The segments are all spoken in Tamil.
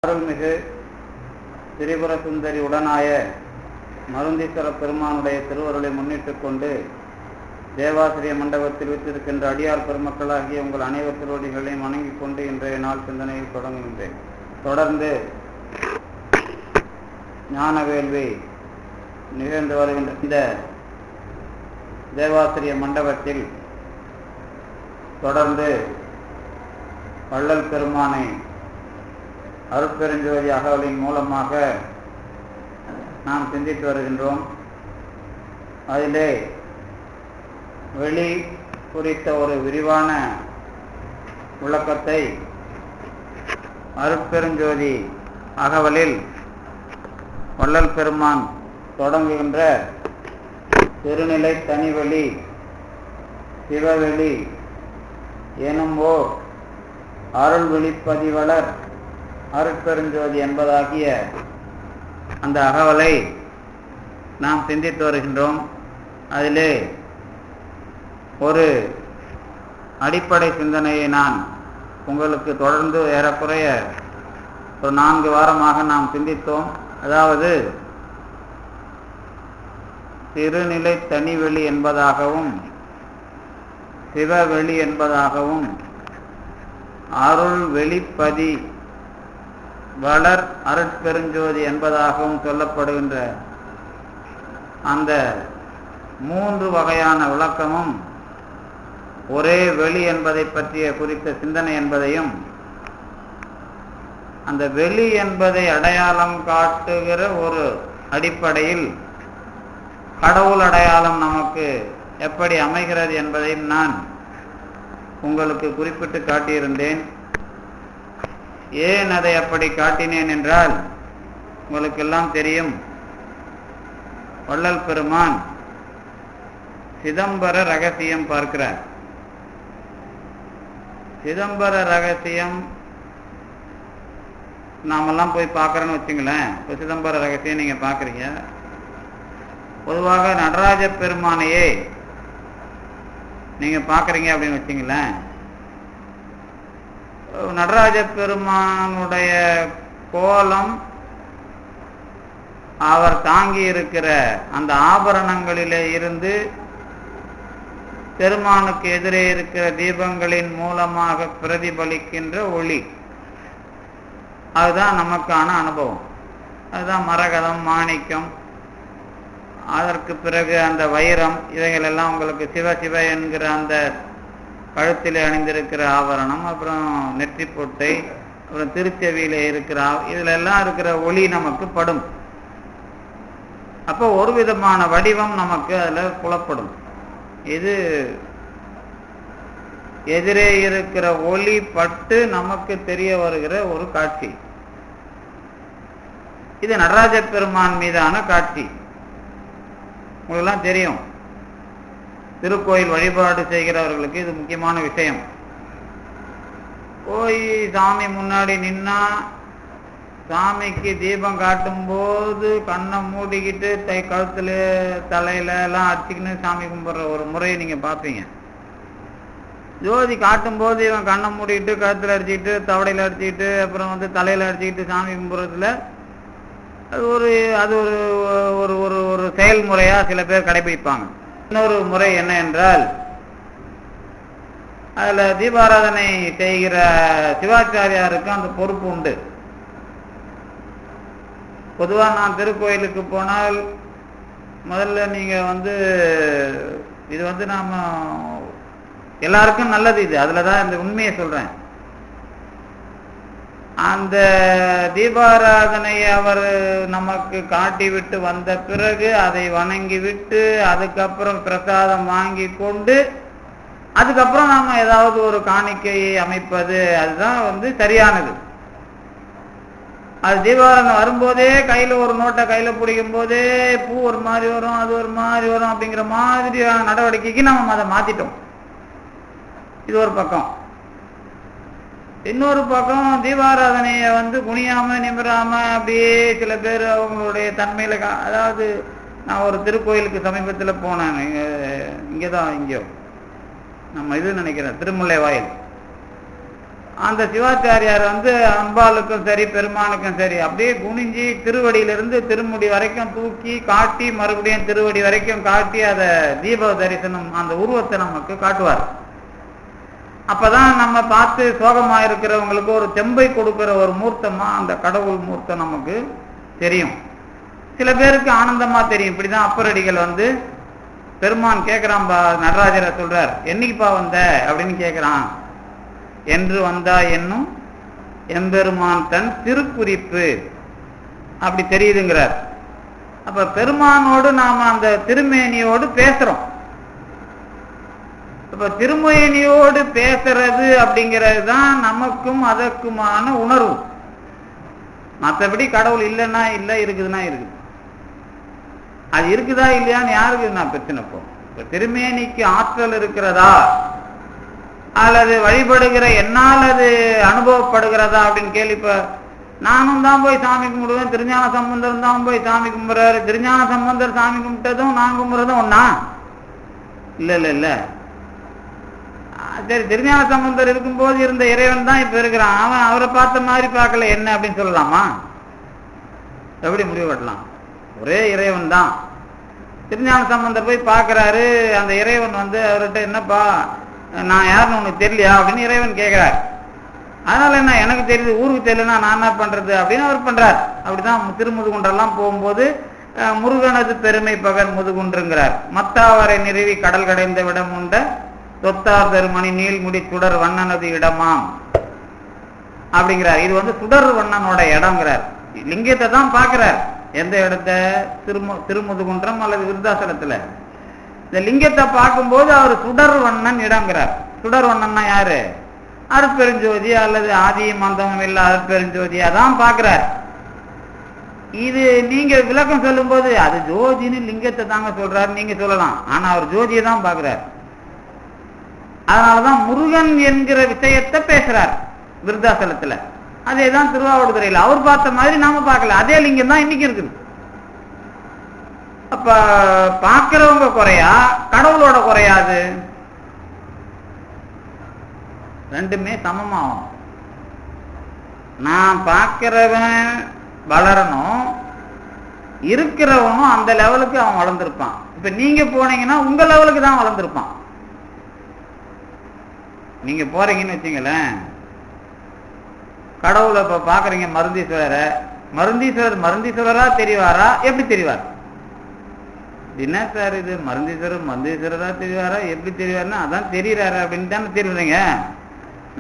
அருள்மிகு திரிபுர சுந்தரி உடனாய மருந்தீஸ்வர பெருமானுடைய திருவருளை முன்னிட்டு கொண்டு தேவாசிரிய மண்டபத்தில் விற்றிருக்கின்ற அடியார் பெருமக்களாகிய உங்கள் அனைவர் திருவடிகளையும் வணங்கிக் கொண்டு இன்றைய நாள் சிந்தனையில் தொடங்குகின்றேன். தொடர்ந்து ஞான வேள்வி நிகழ்ந்து வருகின்ற இந்த தேவாசிரிய மண்டபத்தில் தொடர்ந்து வள்ளல் பெருமானை அருட்பெருஞ்சோதி அகவலின் மூலமாக நாம் சிந்தித்து வருகின்றோம். அதிலே வெளி குறித்த ஒரு விரிவான விளக்கத்தை அருட்பெருஞ்சோதி அகவலில் வள்ளல் பெருமான் தொடங்குகின்ற திருநிலை தனிவெளி சிவவெளி எனும்போ அருள் வெளிப்பதிவளர் அருட்பெருஞ்சோதி என்பதாகிய அந்த அகவலை நாம் சிந்தித்து வருகின்றோம். அதிலே ஒரு அடிப்படை சிந்தனையை நான் உங்களுக்கு தொடர்ந்து ஏறக்குறைய ஒரு 4 வாரமாக நாம் சிந்தித்தோம். அதாவது திருநிலை தனிவெளி என்பதாகவும் சிவவெளி என்பதாகவும் அருள் வெளிப்பதி வளர் அருட்பெருஞ்சோதி என்பதாகவும் சொல்லப்படுகின்ற அந்த 3 வகையான விளக்கமும் ஒரே வெளி என்பதை பற்றிய குறித்த சிந்தனை என்பதையும், அந்த வெளி என்பதை அடையாளம் காட்டுகிற ஒரு அடிப்படையில் கடவுள் அடையாளம் நமக்கு எப்படி அமைகிறது என்பதையும் நான் உங்களுக்கு குறிப்பிட்டு காட்டியிருந்தேன். ஏன் அதை அப்படி காட்டினேன் என்றால், உங்களுக்கெல்லாம் தெரியும், வள்ளல் பெருமான் சிதம்பர ரகசியம் பார்க்கிறார். சிதம்பர ரகசியம் நாமெல்லாம் போய் பார்க்குறோன்னு வச்சுங்களேன். இப்போ சிதம்பர ரகசியம் நீங்கள் பார்க்குறீங்க. பொதுவாக நடராஜ பெருமானையே நீங்கள் பார்க்குறீங்க அப்படின்னு வச்சுங்களேன். நடராஜ பெருமானுடைய கோலம், அவர் தாங்கி இருக்கிற அந்த ஆபரணங்களிலே இருந்து பெருமானுக்கு எதிரே இருக்கிற தீபங்களின் மூலமாக பிரதிபலிக்கின்ற ஒளி, அதுதான் நமக்கான அனுபவம். அதுதான் மரகதம், மாணிக்கம், அதற்கு பிறகு அந்த வைரம், இவைகள் எல்லாம் உங்களுக்கு சிவ சிவ என்கிற அந்த கழுத்திலே அணிந்திருக்கிற ஆபரணம், அப்புறம் நெற்றி பொட்டை, அப்புறம் திருச்செவியிலே இருக்கிற இதுல எல்லாம் இருக்கிற ஒளி நமக்கு படும். அப்போ ஒரு விதமான வடிவம் நமக்கு அதில் புலப்படும். இது எதிரே இருக்கிற ஒளி பட்டு நமக்கு தெரிய வருகிற ஒரு காட்சி. இது நடராஜ பெருமான் மீதான காட்சி. உங்களுக்கெல்லாம் தெரியும், திருக்கோயில் வழிபாடு செய்கிறவர்களுக்கு இது முக்கியமான விஷயம். போய் சாமி முன்னாடி நின்னா, சாமிக்கு தீபம் காட்டும் போது கண்ணை மூடிக்கிட்டு கழுத்துல தலையில எல்லாம் அடிச்சுக்கின்னு சாமி கும்பிட்ற ஒரு முறையை நீங்க பார்ப்பீங்க. ஜோதி காட்டும் போது இவன் கண்ணை மூடிக்கிட்டு கழுத்துல அடிச்சுக்கிட்டு தவடையில அடிச்சுக்கிட்டு அப்புறம் தலையில அடிச்சுக்கிட்டு சாமி கும்பிட்றதுல அது ஒரு ஒரு ஒரு ஒரு செயல்முறையா சில பேர் கடைபிடிப்பாங்க. இன்னொரு முறை என்ன என்றால், அதுல தீபாராதனை செய்கிற சிவாச்சாரியாருக்கு அந்த பொறுப்பு உண்டு. பொதுவாக நான் திருக்கோயிலுக்கு போனால் முதல்ல நீங்க இது நாம எல்லாருக்கும் நல்லது, இது அதுலதான் இந்த உண்மையை சொல்றேன். அந்த தீபாராதனையை அவர் நமக்கு காட்டி விட்டு வந்த பிறகு அதை வணங்கி விட்டு அதுக்கப்புறம் பிரசாதம் வாங்கி கொண்டு அதுக்கப்புறம் நாம ஏதாவது ஒரு காணிக்கையை அமைப்பது, அதுதான் சரியானது. அது தீபாராதனை வரும்போதே கையில ஒரு நோட்டை கையில பிடிக்கும் போதே பூ ஒரு மாதிரி வரும், அது ஒரு மாதிரி வரும் அப்படிங்கிற மாதிரியான நடவடிக்கைக்கு நம்ம அதை மாத்திட்டோம். இது ஒரு பக்கம். இன்னொரு பக்கம் தீபாராதனைய குனியாம நிமிராம அப்படியே சில பேர் அவங்களுடைய தன்மையில, அதாவது நான் ஒரு திருக்கோயிலுக்கு சமீபத்தில் போனேன். இங்கேயோ நம்ம இது நினைக்கிறேன், திருமுல்லை வாயில். அந்த சிவாச்சாரியார் வந்து அம்பாளுக்கும் சரி பெருமானுக்கும் சரி அப்படியே குனிஞ்சி திருவடியிலிருந்து திருமுடி வரைக்கும் தூக்கி காட்டி மறுபடியும் திருவடி வரைக்கும் காட்டி அதை தீப தரிசனம் அந்த உருவத்தை நமக்கு காட்டுவார். அப்பதான் நம்ம பார்த்து சோகமா இருக்கிறவங்களுக்கு ஒரு தெம்பை கொடுக்கிற ஒரு மூர்த்தமா அந்த கடவுள் மூர்த்தம் நமக்கு தெரியும். சில பேருக்கு ஆனந்தமா தெரியும். இப்படிதான் அப்பரடிகள் வந்து பெருமான் கேட்கிறான், நடராஜரை சொல்றார், என்னைக்குப்பா வந்த அப்படின்னு கேட்கிறான். என்று வந்தா என்னும் எம்பெருமான் தன் திருக்குறிப்பு அப்படி தெரியுதுங்கிறார். அப்ப பெருமானோடு நாம அந்த திருமேனியோடு பேசுறோம். இப்ப திருமேனியோடு பேசுறது அப்படிங்கிறது தான் நமக்கும் அதற்குமான உணர்வு. மற்றபடி கடவுள் இல்லைன்னா இல்லை, இருக்குதுன்னா இருக்குது. அது இருக்குதா இல்லையான்னு யாருக்கு நான் பிரச்சனை போகும். இப்ப திருமேனிக்கு ஆற்றல் இருக்கிறதா அல்லது வழிபடுகிற என்னால் அது அனுபவப்படுகிறதா அப்படின்னு கேள்வி. இப்ப நானும் தான் போய் சாமி கும்பிடுவேன், திருஞான சம்பந்தர் தான் போய் சாமி கும்பிடுறாரு. திருஞான சம்பந்தர் சாமி கும்பிட்டதும் நான் கும்பிடுறதும் ஒன்னா? இல்ல இல்ல இல்ல. சரி, திருஞான சம்பந்தர் இருக்கும்போது இருந்த இறைவன் தான் இப்ப இருக்கிறான். அவன் அவரை பார்த்த மாதிரி பார்க்கல என்ன அப்படின்னு சொல்லலாமா? எப்படி முடிவு கட்டலாம்? ஒரே இறைவன் தான். திருஞான சம்பந்தர் போய் பார்க்கிறாரு. அந்த இறைவன் வந்து அவர்கிட்ட, என்னப்பா நான் யாருன்னு உனக்கு தெரியலையா அப்படின்னு இறைவன் கேட்கிறார். அதனால என்ன, எனக்கு தெரியுது, ஊருக்கு தெரியலன்னா நான் என்ன பண்றது அப்படின்னு அவர் பண்றார். அப்படிதான் திருமுதுகுன்றெல்லாம் போகும்போது முருகனது பெருமை பகர் முதுகுன்றுங்கிறார். மத்தாவரை நிறுவி கடல் கடைந்த விடம் உண்ட தொத்தார் தருமணி நீள்முடி சுடர் வண்ணனது இடமாம் அப்படிங்கிறார். இது வந்து சுடர் வண்ணனோட இடம்ங்கிறார். லிங்கத்தை தான் பார்க்கிறார். எந்த இடத்த? திருமுதுகுன்றம் அல்லது விருத்தாசலத்துல. இந்த லிங்கத்தை பார்க்கும்போது அவர் சுடர் வண்ணன் இடங்கிறார். சுடர் வண்ணன்னா யாரு? அருட்பெருஞ்சோதி அல்லது ஆதியும் மந்தமும் இல்ல அருட்பெருஞ்சோதியா தான் பார்க்கிறார். இது நீங்க விளக்கம் சொல்லும் போது அது ஜோதின்னு லிங்கத்தை தாங்க சொல்றாரு நீங்க சொல்லலாம். ஆனா அவர் ஜோதியை தான் பார்க்கிறார். அதனாலதான் முருகன் என்கிற விஷயத்தை பேசுறார் விருத்தாசலத்துல. அதேதான் திருவாவடுதுறையில் அவர் பார்த்த மாதிரி நாம பார்க்கல. அதே லிங்கம் தான் இன்னைக்கு இருக்குது. அப்ப பார்க்கிறவங்க குறையா, கடவுளோட குறையாது? ரெண்டுமே சமமாகும். நான் பார்க்கிறவன் வளரணும், இருக்கிறவனும் அந்த லெவலுக்கு அவன் வளர்ந்துருப்பான். இப்ப நீங்க போனீங்கன்னா உங்க லெவலுக்கு தான் வளர்ந்துருப்பான். நீங்க போறீங்கன்னு வச்சுங்களேன், கடவுளை இப்ப பாக்குறீங்க, மருந்தீஸ்வரரை. மருந்தீஸ்வரரா தெரிவாரா? எப்படி தெரிவார்? என்ன சார் இது மருந்தீஸ்வரரா தெரிவாரா? எப்படி தெரிவாருன்னா அதான் தெரியுறாரு அப்படின்னு தானே தெரியுறீங்க.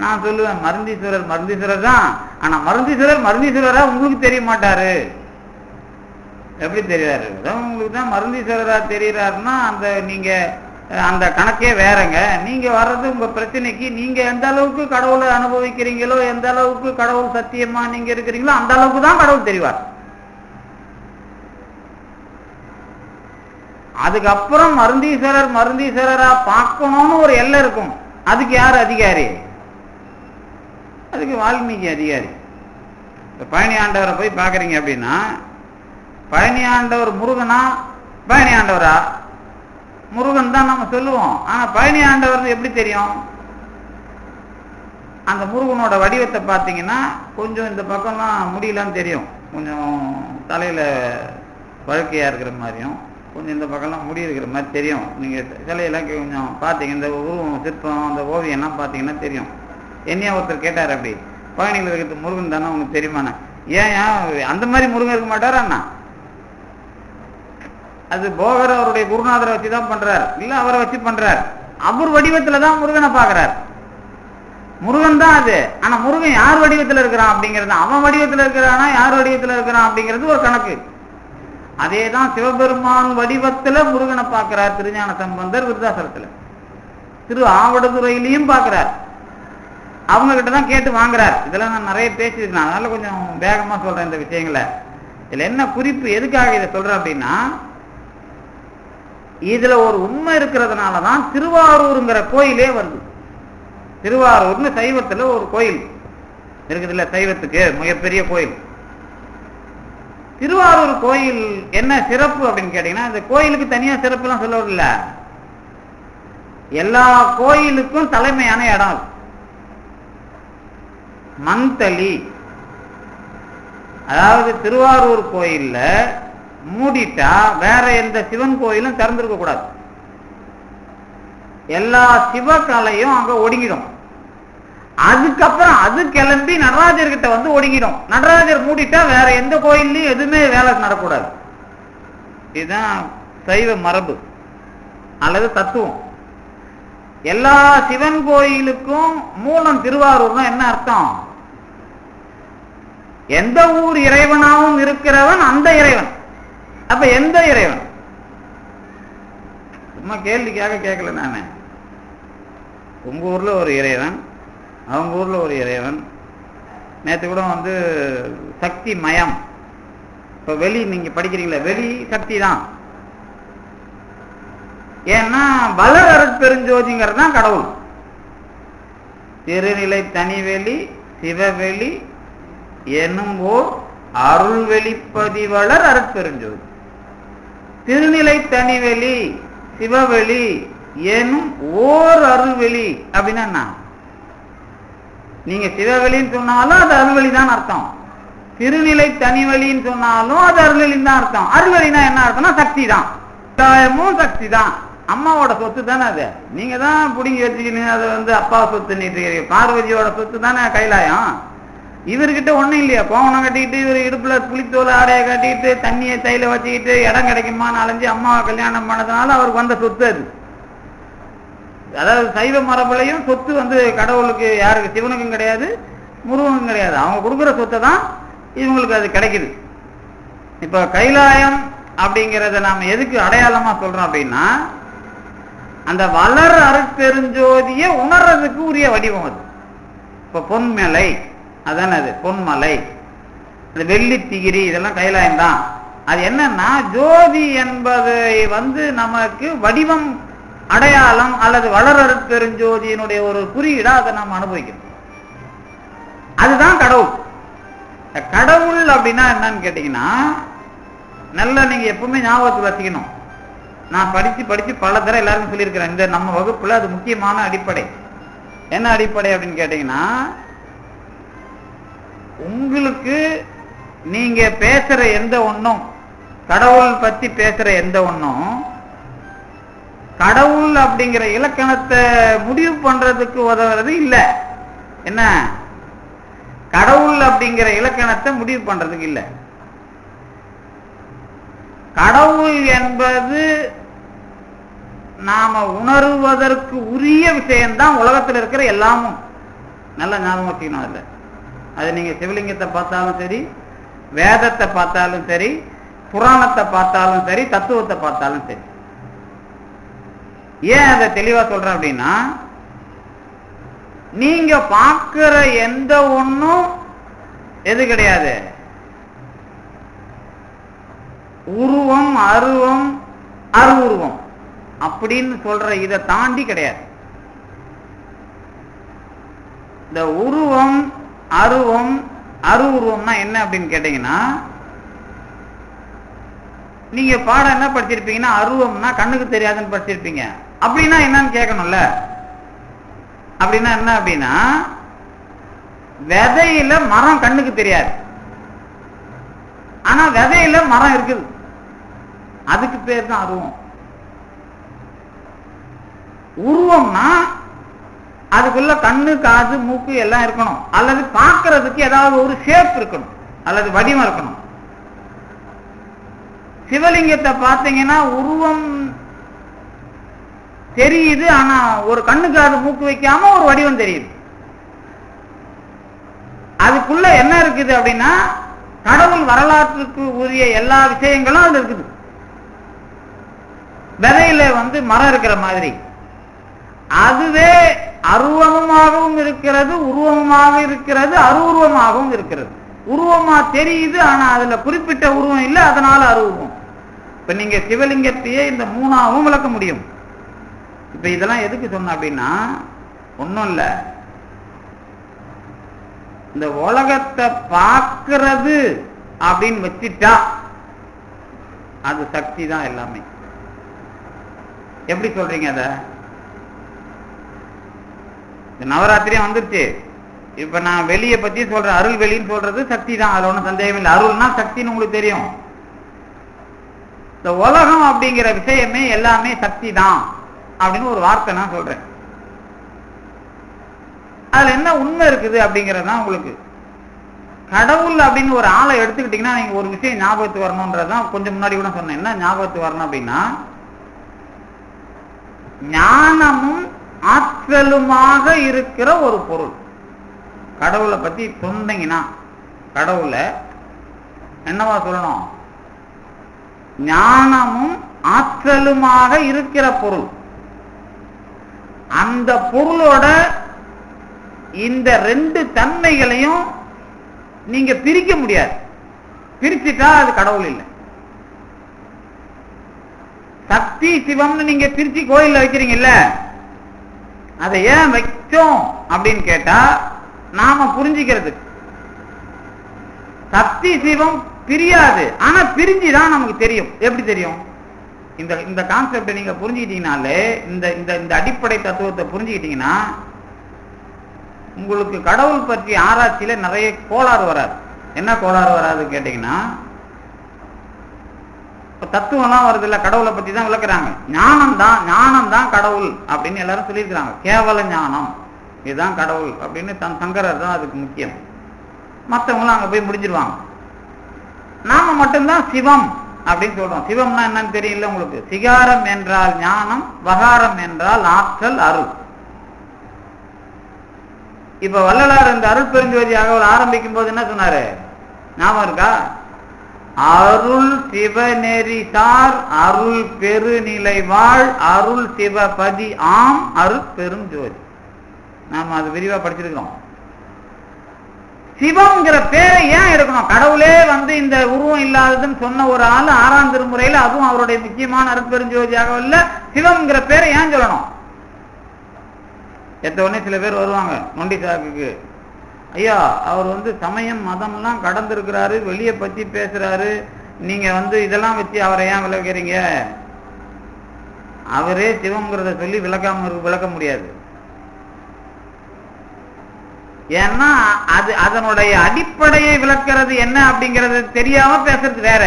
நான் சொல்லுவேன், மருந்தீஸ்வரர் தான். ஆனா மருந்தீஸ்வரரா உங்களுக்கு தெரிய மாட்டாரு. எப்படி தெரியாரு? உங்களுக்கு தான் மருந்தீஸ்வரரா தெரியுறாருன்னா அந்த நீங்க அந்த கணக்கே வேறங்க. நீங்க வர்றது உங்க பிரச்சனைக்கு நீங்க எந்த அளவுக்கு கடவுளை அனுபவிக்கிறீங்களோ, எந்த அளவுக்கு கடவுள் சத்தியமா நீங்க இருக்கிறீங்களோ அந்த அளவுக்கு தான் கடவுள் தெரிவார். அதுக்கப்புறம் மருந்தீஸ்வரரா பார்க்கணும்னு ஒரு எல்லை இருக்கும். அதுக்கு யார் அதிகாரி? அதுக்கு வால்மீகி அதிகாரி. இப்ப பழனி ஆண்டவரை போய் பாக்குறீங்க அப்படின்னா, பழனி ஆண்டவர் முருகனா பழனி ஆண்டவரா? முருகன் தான் நம்ம சொல்லுவோம். ஆனா பழனி ஆண்டவர் எப்படி தெரியும்? அந்த முருகனோட வடிவத்தை பார்த்தீங்கன்னா கொஞ்சம் இந்த பக்கம்லாம் முடியலான்னு தெரியும். கொஞ்சம் தலையில வழுக்கையா இருக்கிற மாதிரியும், கொஞ்சம் இந்த பக்கம்லாம் முடி இருக்கிற மாதிரி தெரியும். நீங்க சிலையெல்லாம் கொஞ்சம் பார்த்தீங்க, இந்த உருவம் சிற்பம் அந்த ஓவியம்லாம் பார்த்தீங்கன்னா தெரியும். என்னையா ஒருத்தர் கேட்டார், அப்படி பழனியில் இருக்கிறது முருகன் தானே உனக்கு தெரியுமாண்ணா? ஏன் அந்த மாதிரி முருகன் இருக்க மாட்டாரா அண்ணா? அது போகர் அவருடைய குருநாதரை வச்சுதான் பண்றார், இல்ல அவரை வச்சு பண்றார். அவர் வடிவத்துலதான் முருகனை பாக்குறார். முருகன் தான் அது. ஆனா முருகன் யார் வடிவத்துல இருக்கிறான் அப்படிங்கிறது, அவன் வடிவத்துல இருக்கிறானா யார் வடிவத்துல இருக்கிறான் அப்படிங்கிறது ஒரு கணக்கு. அதேதான் சிவபெருமான் வடிவத்துல முருகனை பார்க்கிறார் திருஞான சம்பந்தர் விருத்தாசலத்துல. திரு ஆவடுதுறையிலையும் பார்க்கிறார். அவங்க கிட்டதான் கேட்டு வாங்குறார். இதெல்லாம் நான் நிறைய பேசியிருக்கேன், அதனால கொஞ்சம் வேகமா சொல்றேன் இந்த விஷயங்களை. இதுல என்ன குறிப்பு, எதுக்காக இதை சொல்றேன் அப்படின்னா, இதுல ஒரு உண்மை இருக்கிறதுனாலதான் திருவாரூருங்கிற கோயிலே வருது. திருவாரூர்னு சைவத்துல ஒரு கோயில் இருக்குது இல்ல, சைவத்துக்கு மிகப்பெரிய கோயில். திருவாரூர் கோயில் என்ன சிறப்பு அப்படின்னு கேட்டீங்கன்னா, இந்த கோயிலுக்கு தனியா சிறப்பு எல்லாம் சொல்ல இல்ல, எல்லா கோயிலுக்கும் தலைமையான இடம். மந்தளி, அதாவது திருவாரூர் கோயில்ல மூடிட்டா வேற எந்த சிவன் கோயிலும் திறந்திருக்க கூடாது. எல்லா சிவகலையும் அங்க ஒடுங்கிடும். அதுக்கப்புறம் அது கிளம்பி நடராஜர்கிட்ட வந்து ஒடுங்கிடும். நடராஜர் மூடிட்டா வேற எந்த கோயில்லையும் எதுவுமே வேலை நடக்கூடாது. இதுதான் சைவ மரபு அல்லது தத்துவம். எல்லா சிவன் கோயிலுக்கும் மூலம் திருவாரூர்னா என்ன அர்த்தம்? எந்த ஊர் இறைவனாகவும் இருக்கிறவன் அந்த இறைவன். அப்ப எந்த இறைவன்? சும்மா கேள்விக்காக கேட்கல நானு. உங்க ஊர்ல ஒரு இறைவன், அவங்க ஊர்ல ஒரு இறைவன். நேற்று கூட வந்து சக்தி மயம். இப்ப வெளி நீங்க படிக்கிறீங்களா, வெளி சக்தி தான். ஏன்னா வளர் அருட்பெருஞ்சோதிங்கிறது தான் கடவுள். திருநிலை தனிவெளி சிவவெளி எனும் ஓர் அருள் வெளிப்பதிவளர் அருட்பெருஞ்சோதி. திருநிலை தனிவெளி சிவவெளி எனும் ஓர் அருள்வெளி அப்படின்னா என்ன? நீங்க சிவவெளின்னு சொன்னாலும் அது அருள்வெளி தான் அர்த்தம். திருநிலை தனிவெளின்னு சொன்னாலும் அது அருள்வெளின்னு தான் அர்த்தம். அருள்வெளினா என்ன அர்த்தம்னா சக்தி தான். கைலாயமும் சக்தி தான். அம்மாவோட சொத்து தானே அது. நீங்க தான் பிடிங்கி வச்சுக்கணும். அது வந்து அப்பா சொத்து. பார்வதியோட சொத்து தானே கைலாயம். இவர்கிட்ட ஒண்ணும் இல்லையா? கோவணம் கட்டிக்கிட்டு இவர் இடுப்புல புளித்தோலை ஆடையை கட்டிக்கிட்டு தண்ணியை தையில வச்சுக்கிட்டு இடம் கிடைக்குமா நாலஞ்சு அம்மாவை கல்யாணம் பண்ணதுனால அவருக்கு வந்த சொத்து அது. அதாவது சைவ மரபுலையும் சொத்து வந்து கடவுளுக்கு யாருக்கு, சிவனுக்கும் கிடையாது முருகனுக்கும் கிடையாது. அவங்க கொடுக்குற சொத்தை தான் இவங்களுக்கு அது கிடைக்குது. இப்ப கைலாயம் அப்படிங்கிறத நாம எதுக்கு அடையாளமா சொல்றோம் அப்படின்னா, அந்த வளர் அருட்பெருஞ்சோதிய உணர்றதுக்கு உரிய வடிவம் அது. இப்ப பொன்மலை அதானே, அது பொன்மலை, அந்த வெள்ளி திகிரி இதெல்லாம் கைலாயம் தான். அது என்னன்னா ஜோதி என்பதை வந்து நமக்கு வடிவம் அடையாளம் அல்லது வளர் அருட்பெருஞ்சோதியினுடைய ஒரு குறியீடா அதை நாம் அனுபவிக்கிறோம். அதுதான் கடவுள். கடவுள் அப்படின்னா என்னன்னு கேட்டீங்கன்னா, நல்லா நீங்க எப்பவுமே ஞாபகத்தில் வச்சுக்கணும். நான் படிச்சு பல தடவை எல்லாருக்கும் சொல்லியிருக்கிறேன். இந்த நம்ம வகுப்புல அது முக்கியமான அடிப்படை. என்ன அடிப்படை அப்படின்னு கேட்டீங்கன்னா, உங்களுக்கு நீங்க பேசுற எந்த ஒண்ணும், கடவுள் பத்தி பேசுற எந்த ஒண்ணும், கடவுள் அப்படிங்கிற இலக்கணத்தை முடிவு பண்றதுக்கு உதவுறது இல்லை. என்ன? கடவுள் அப்படிங்கிற இலக்கணத்தை முடிவு பண்றதுக்கு இல்லை. கடவுள் என்பது நாம உணர்வதற்கு உரிய விஷயம்தான் உலகத்தில் இருக்கிற எல்லாமும். நல்ல ஞாபகம் வச்சுக்கணும். அதுல அது நீங்க சிவலிங்கத்தை பார்த்தாலும் சரி, வேதத்தை பார்த்தாலும் சரி, புராணத்தை பார்த்தாலும் சரி, தத்துவத்தை பார்த்தாலும் சரி. ஏன் அதை தெளிவா சொல்றேன் அப்படின்னா, நீங்க பார்க்கிற எந்த ஒண்ணும் எது கிடையாது, உருவம் அருவம் அருவுருவம் அப்படின்னு சொல்ற இதை தாண்டி கிடையாது. இந்த உருவம் அருவம் அருவுருவம்னா என்ன அப்படின்னு கேட்டீங்கன்னா, நீங்க பாடம் என்ன படிச்சிருப்பீங்கன்னா, அருவம்னா கண்ணுக்கு தெரியாதுன்னு படிச்சிருப்பீங்க. அப்படின்னா என்னன்னு கேட்கணும்ல. அப்படின்னா என்ன அப்படின்னா, விதையில மரம் கண்ணுக்கு தெரியாது, ஆனா விதையில மரம் இருக்குது. அதுக்கு பேர் தான் அருவம். உருவம்னா அதுக்குள்ள கண்ணு காது மூக்கு எல்லாம் இருக்கணும், அல்லது பார்க்கறதுக்கு ஏதாவது ஒரு ஷேப் இருக்கணும், அல்லது வடிவம் இருக்கணும். சிவலிங்கத்தை பார்த்தீங்கன்னா உருவம் தெரியுது, ஆனா ஒரு கண்ணு காது மூக்கு வைக்காம ஒரு வடிவம் தெரியுது. அதுக்குள்ள என்ன இருக்குது அப்படின்னா, கடவுள் வரலாற்றுக்கு உரிய எல்லா விஷயங்களும் அது இருக்குது. விதையில வந்து மரம் இருக்கிற மாதிரி அதுவே அருவமாகவும் இருக்கிறது, உருவமாக இருக்கிறது, அருவுருவமாகவும் இருக்கிறது. உருவமா தெரியுது, ஆனா அதுல குறிப்பிட்ட உருவம் இல்லை, அதனால அருவுருவம். இப்ப நீங்க சிவலிங்கத்தையே இந்த மூணாவும் விளக்க முடியும். இப்ப இதெல்லாம் எதுக்கு சொன்ன அப்படின்னா, ஒன்னும் இல்ல, இந்த உலகத்தை பார்க்கிறது அப்படின்னு வச்சுட்டா அது சக்தி தான் எல்லாமே. எப்படி சொல்றீங்க? அத இந்த நவராத்திரியும் வந்துருச்சு, இப்ப நான் வெளியை பத்தி சொல்றேன், அருள் வெளின்னு சொல்றது சக்தி தான், அதுல ஒன்றும் சந்தேகம் இல்லை. அருள்னா சக்தின்னு உங்களுக்கு தெரியும். இந்த உலகம் அப்படிங்கிற விஷயமே எல்லாமே சக்தி தான் அப்படின்னு ஒரு வார்த்தை நான் சொல்றேன். அதுல என்ன உண்மை இருக்குது அப்படிங்கறதுதான் உங்களுக்கு. கடவுள் அப்படின்னு ஒரு ஆளை எடுத்துக்கிட்டீங்கன்னா நீங்க ஒரு விஷயம் ஞாபகத்துக்கு வரணும்ன்றதுதான் கொஞ்சம் முன்னாடி கூட சொன்னேன். என்ன ஞாபகத்துக்கு வரணும் அப்படின்னா, ஞானமும் ஆற்றலுமாக இருக்கிற ஒரு பொருள். கடவுளை பத்தி சொன்னீங்கன்னா கடவுளை என்னவா சொல்லணும்? ஞானமும் ஆற்றலுமாக இருக்கிற பொருள். அந்த பொருளோட இந்த ரெண்டு தன்மைகளையும் நீங்க பிரிக்க முடியாது. பிரிச்சுட்டா அது கடவுள் இல்லை. சக்தி சிவம்னு நீங்க பிரிச்சு கோயில்ல வைக்கிறீங்கல்ல, அதை ஏன் வைச்சோம் அப்படின்னு கேட்டா நாம புரிஞ்சுக்கிறது. சக்தி சிவம் பிரியாது, ஆனா பிரிஞ்சுதான் நமக்கு தெரியும். எப்படி தெரியும்? இந்த கான்செப்டை நீங்க புரிஞ்சுக்கிட்டீங்கனாலே, இந்த அடிப்படை தத்துவத்தை புரிஞ்சுக்கிட்டீங்கன்னா உங்களுக்கு கடவுள் பற்றி ஆராய்ச்சியில நிறைய கோளாறு வராது. என்ன கோளாறு வராது கேட்டீங்கன்னா, தத்துவம்லாம் வருது இல்ல, கடவுளை பத்தி தான் விளக்குறாங்க. ஞானம் தான் கடவுள் அப்படின்னு எல்லாரும் சொல்லியிருக்கிறாங்க. கேவல ஞானம் இதுதான் கடவுள் அப்படின்னு சங்கரர் தான் அதுக்கு முக்கியம். மற்றவங்களும் அங்க போய் முடிஞ்சிருவாங்க. நாம மட்டும்தான் சிவம் அப்படின்னு சொல்றோம். சிவம்னா என்னன்னு தெரியல உங்களுக்கு. சிகாரம் என்றால் ஞானம், வகாரம் என்றால் ஆற்றல், அருள். இப்ப வள்ளலார் இந்த அருள் பெருஞ்சோதி அகவல் ஆரம்பிக்கும் போது என்ன சொன்னாரு ஞாபகம் இருக்கா? அருள் சிவநெறிசார் அருள் பெருநிலை வாழ் அருள் சிவபதி ஆம் அருள் பெரும் ஜோதி. நாம அது விரிவா படிச்சிருக்கிறோம். சிவம்ங்கிற பேரை ஏன் எடுக்கணும்? கடவுளே இந்த உருவம் இல்லாததுன்னு சொன்ன ஒரு ஆள் 6ஆம் திருமுறையில, அதுவும் அவருடைய முக்கியமான அருட்பெருஞ்சோதியாக இல்ல, சிவம்ங்கிற பேரை ஏன் சொல்லணும்? எத்தவொடனே சில பேர் வருவாங்க நொண்டி சாக்குக்கு, ஐயா அவர் சமயம் மதம்லாம் கடந்திருக்கிறாரு, வெளியே பத்தி பேசுறாரு, நீங்க இதெல்லாம் வச்சு அவரை ஏன் விளக்குறீங்க? அவரே சிவம்ங்கிறத சொல்லி விளக்க முடியாது. ஏன்னா அது அதனுடைய அடிப்படையை விளக்கிறது என்ன அப்படிங்கறது தெரியாம பேசுறது வேற.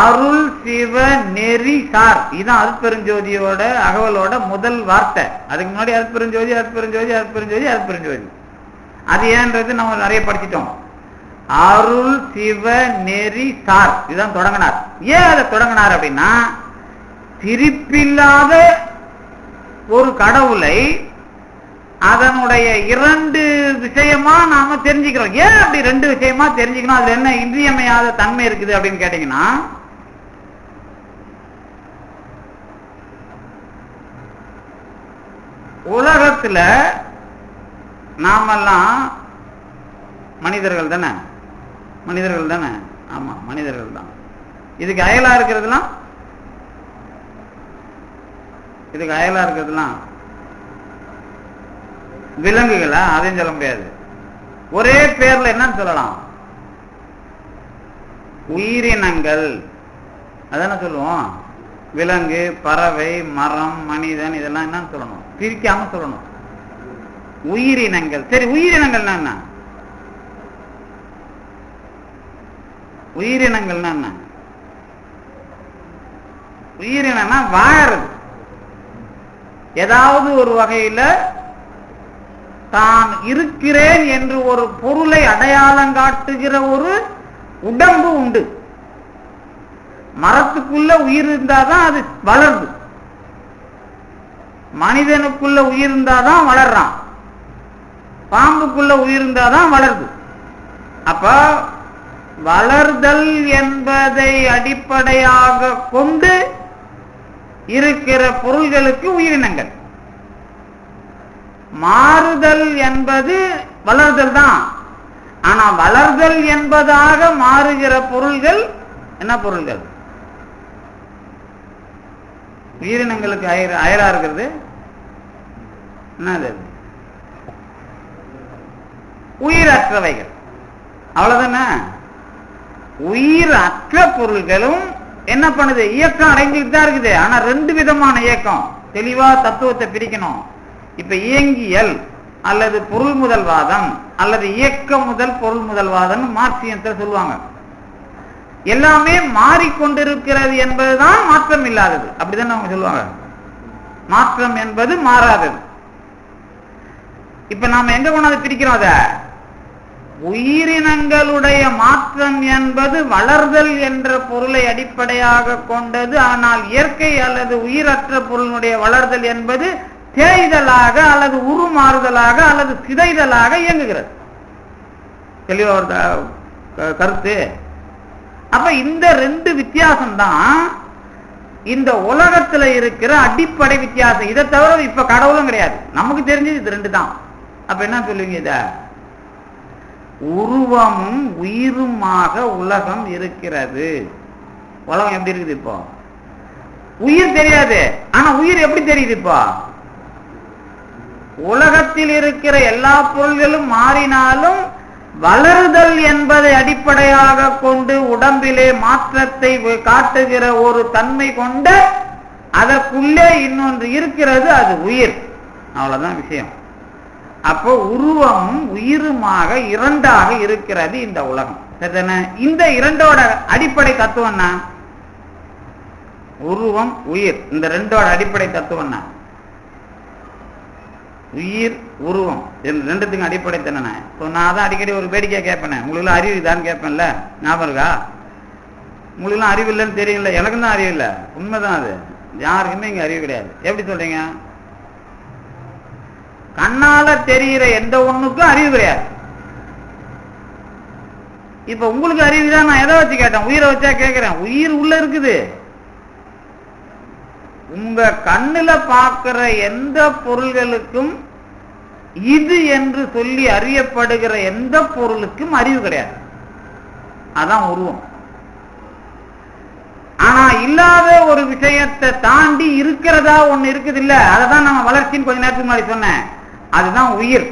அருள் சிவ நெறி சார், இதுதான் அருட்பெருஞ்சோதியோட அகவலோட முதல் வார்த்தை. அதுக்கு முன்னாடி அருட்பெருஞ்சோதி அருட்பெருஞ்சோதி அருட்பெருஞ்சோதி அருட்பெருஞ்சோதி. அது ஏன்றது நம்ம நிறைய படிச்சிட்டோம். அருள் சிவ நெறி சார் இதுதான் தொடங்கினார். ஏன் அதை தொடங்கினார் அப்படின்னா, பிரிப்பில்லாத ஒரு கடவுளை அதனுடைய 2 விஷயமா நாம தெரிஞ்சுக்கிறோம். ஏன் அப்படி 2 விஷயமா தெரிஞ்சுக்கணும்? அதுல என்ன இன்றியமையாத தன்மை இருக்குது அப்படின்னு கேட்டீங்கன்னா, உலகத்துல நாமெல்லாம் மனிதர்கள் தானே? மனிதர்கள் தானே? ஆமா, மனிதர்கள் தான். இதுக்கு அயலா இருக்கிறதுலாம் விலங்குகளா? அதையும் சொல்ல முடியாது. ஒரே பேர்ல என்னன்னு சொல்லலாம்? உயிரினங்கள். அதான சொல்லுவோம். விலங்கு, பறவை, மரம், மனிதன், இதெல்லாம் என்னன்னு சொல்லணும்? பிரிக்காம சொல்லணும். உயிரினங்கள். சரி, உயிரினங்கள்னா என்ன? உயிரினங்கள்னா என்ன? உயிரினம்னா வாழறது. ஏதாவது ஒரு வகையில தான் இருக்கிறேன் என்று ஒரு பொருளை அடையாளம் காட்டுகிற ஒரு உடம்பு உண்டு. மரத்துக்குள்ள உயிர் இருந்தாதான் அது வளருது. மனிதனுக்குள்ள உயிர் இருந்தாதான் வளர்றான். பாம்புக்குள்ள உயிர் இருந்தாதான் வளருது. அப்ப வளர்தல் என்பதை அடிப்படையாக கொண்டு இருக்கிற பொருள்களுக்கு உயிரினங்கள். மாறுதல் என்பது வளர்தல் தான். ஆனா வளர்தல் என்பதாக மாறுகிற பொருள்கள் என்ன பொருள்கள்? உயிரினங்களுக்கு அயலா இருக்கிறது என்னது? உயிரற்றவைகள். அவ்வளவுதானே? உயிர் அற்ற பொருள்களும் என்ன பண்ணுது? இயக்கம் அடைஞ்சுக்கிட்டு தான் இருக்குது. ஆனா 2 விதமான இயக்கம். தெளிவா தத்துவத்தை பிரிக்கணும். இப்ப இயங்கியல் அல்லது பொருள் முதல்வாதம் அல்லது இயக்க முதல் பொருள் முதல்வாதம் மார்க்சியத்தை சொல்லுவாங்க. எல்லாமே மாறிக்கொண்டிருக்கிறது என்பதுதான் மாற்றம் இல்லாதது. அப்படிதான் அவங்க சொல்லுவாங்க. மாற்றம் என்பது மாறாதது. இப்ப நாம எங்க கொண்டாந்து பிரிக்கிறோம்? அத உயிரினங்களுடைய மாற்றம் என்பது வளர்தல் என்ற பொருளை அடிப்படையாக கொண்டது. ஆனால் இயற்கை அல்லது உயிரற்ற பொருளுடைய வளர்தல் என்பது தேய்தலாக அல்லது உருமாறுதலாக அல்லது சிதைதலாக இயங்குகிறது. தெளிவா கருத்து. அப்ப இந்த ரெண்டு வித்தியாசம்தான் இந்த உலகத்துல இருக்கிற அடிப்படை வித்தியாசம். இதை தவிர இப்ப கடவுளும் கிடையாது. நமக்கு தெரிஞ்சது இது ரெண்டு தான். அப்ப என்ன சொல்லுவீங்க? இத உருவமும் உயிருமாக உலகம் இருக்கிறது. உலகம் எப்படி இருக்குது? இப்போ உயிர் தெரியாது. ஆனா உயிர் எப்படி தெரியுது? இப்போ உலகத்தில் இருக்கிற எல்லா பொருள்களும் மாறினாலும் வளருதல் என்பதை அடிப்படையாக கொண்டு உடம்பிலே மாற்றத்தை காட்டுகிற ஒரு தன்மை கொண்ட அதற்குள்ளே இன்னொன்று இருக்கிறது, அது உயிர். அவ்வளவுதான் விஷயம். அப்போ உருவமும் உயிருமாக இரண்டாக இருக்கிறது இந்த உலகம். இந்த இரண்டோட அடிப்படை தத்துவம் என்ன? உருவம் உயிர். இந்த ரெண்டோட அடிப்படை தத்துவம் என்ன? உயிர் உருவம் ரெண்டுத்துக்கும் அடிப்படை தானே. நான் தான் அடிக்கடி ஒரு வேடிக்கை கேட்பேன். உங்களுக்கு அறிவு இதான்னு கேட்பேன்ல, ஞாபகம் இருக்கா? உங்களுக்கு அறிவு இல்லைன்னு தெரியும்ல. எனக்கு தான் அறிவு இல்லை. உண்மைதான். அது யாருக்குமே இங்க அறிவு கிடையாது. எப்படி சொல்றீங்க? கண்ணால தெரிகிற எந்த ஒண்ணுக்கும் அறிவு கிடையாது. இப்ப உங்களுக்கு அறிவு தான். நான் எதை வச்சு கேட்டேன்? உயிரை வச்சா கேட்கிறேன். உயிர் உள்ள இருக்குது. உங்க கண்ணுல பார்க்கிற எந்த பொருள்களுக்கும் இது என்று சொல்லி அறியப்படுகிற எந்த பொருளுக்கும் அறிவு கிடையாது. அதான் உருவம். ஆனா இல்லாத ஒரு விஷயத்தை தாண்டி இருக்கிறதா ஒண்ணு இருக்குது இல்ல, அததான் நம்ம வளர்ச்சின்னு கொஞ்ச நேரத்துக்கு முன்னாடி சொன்னேன். அதுதான் உயிர்.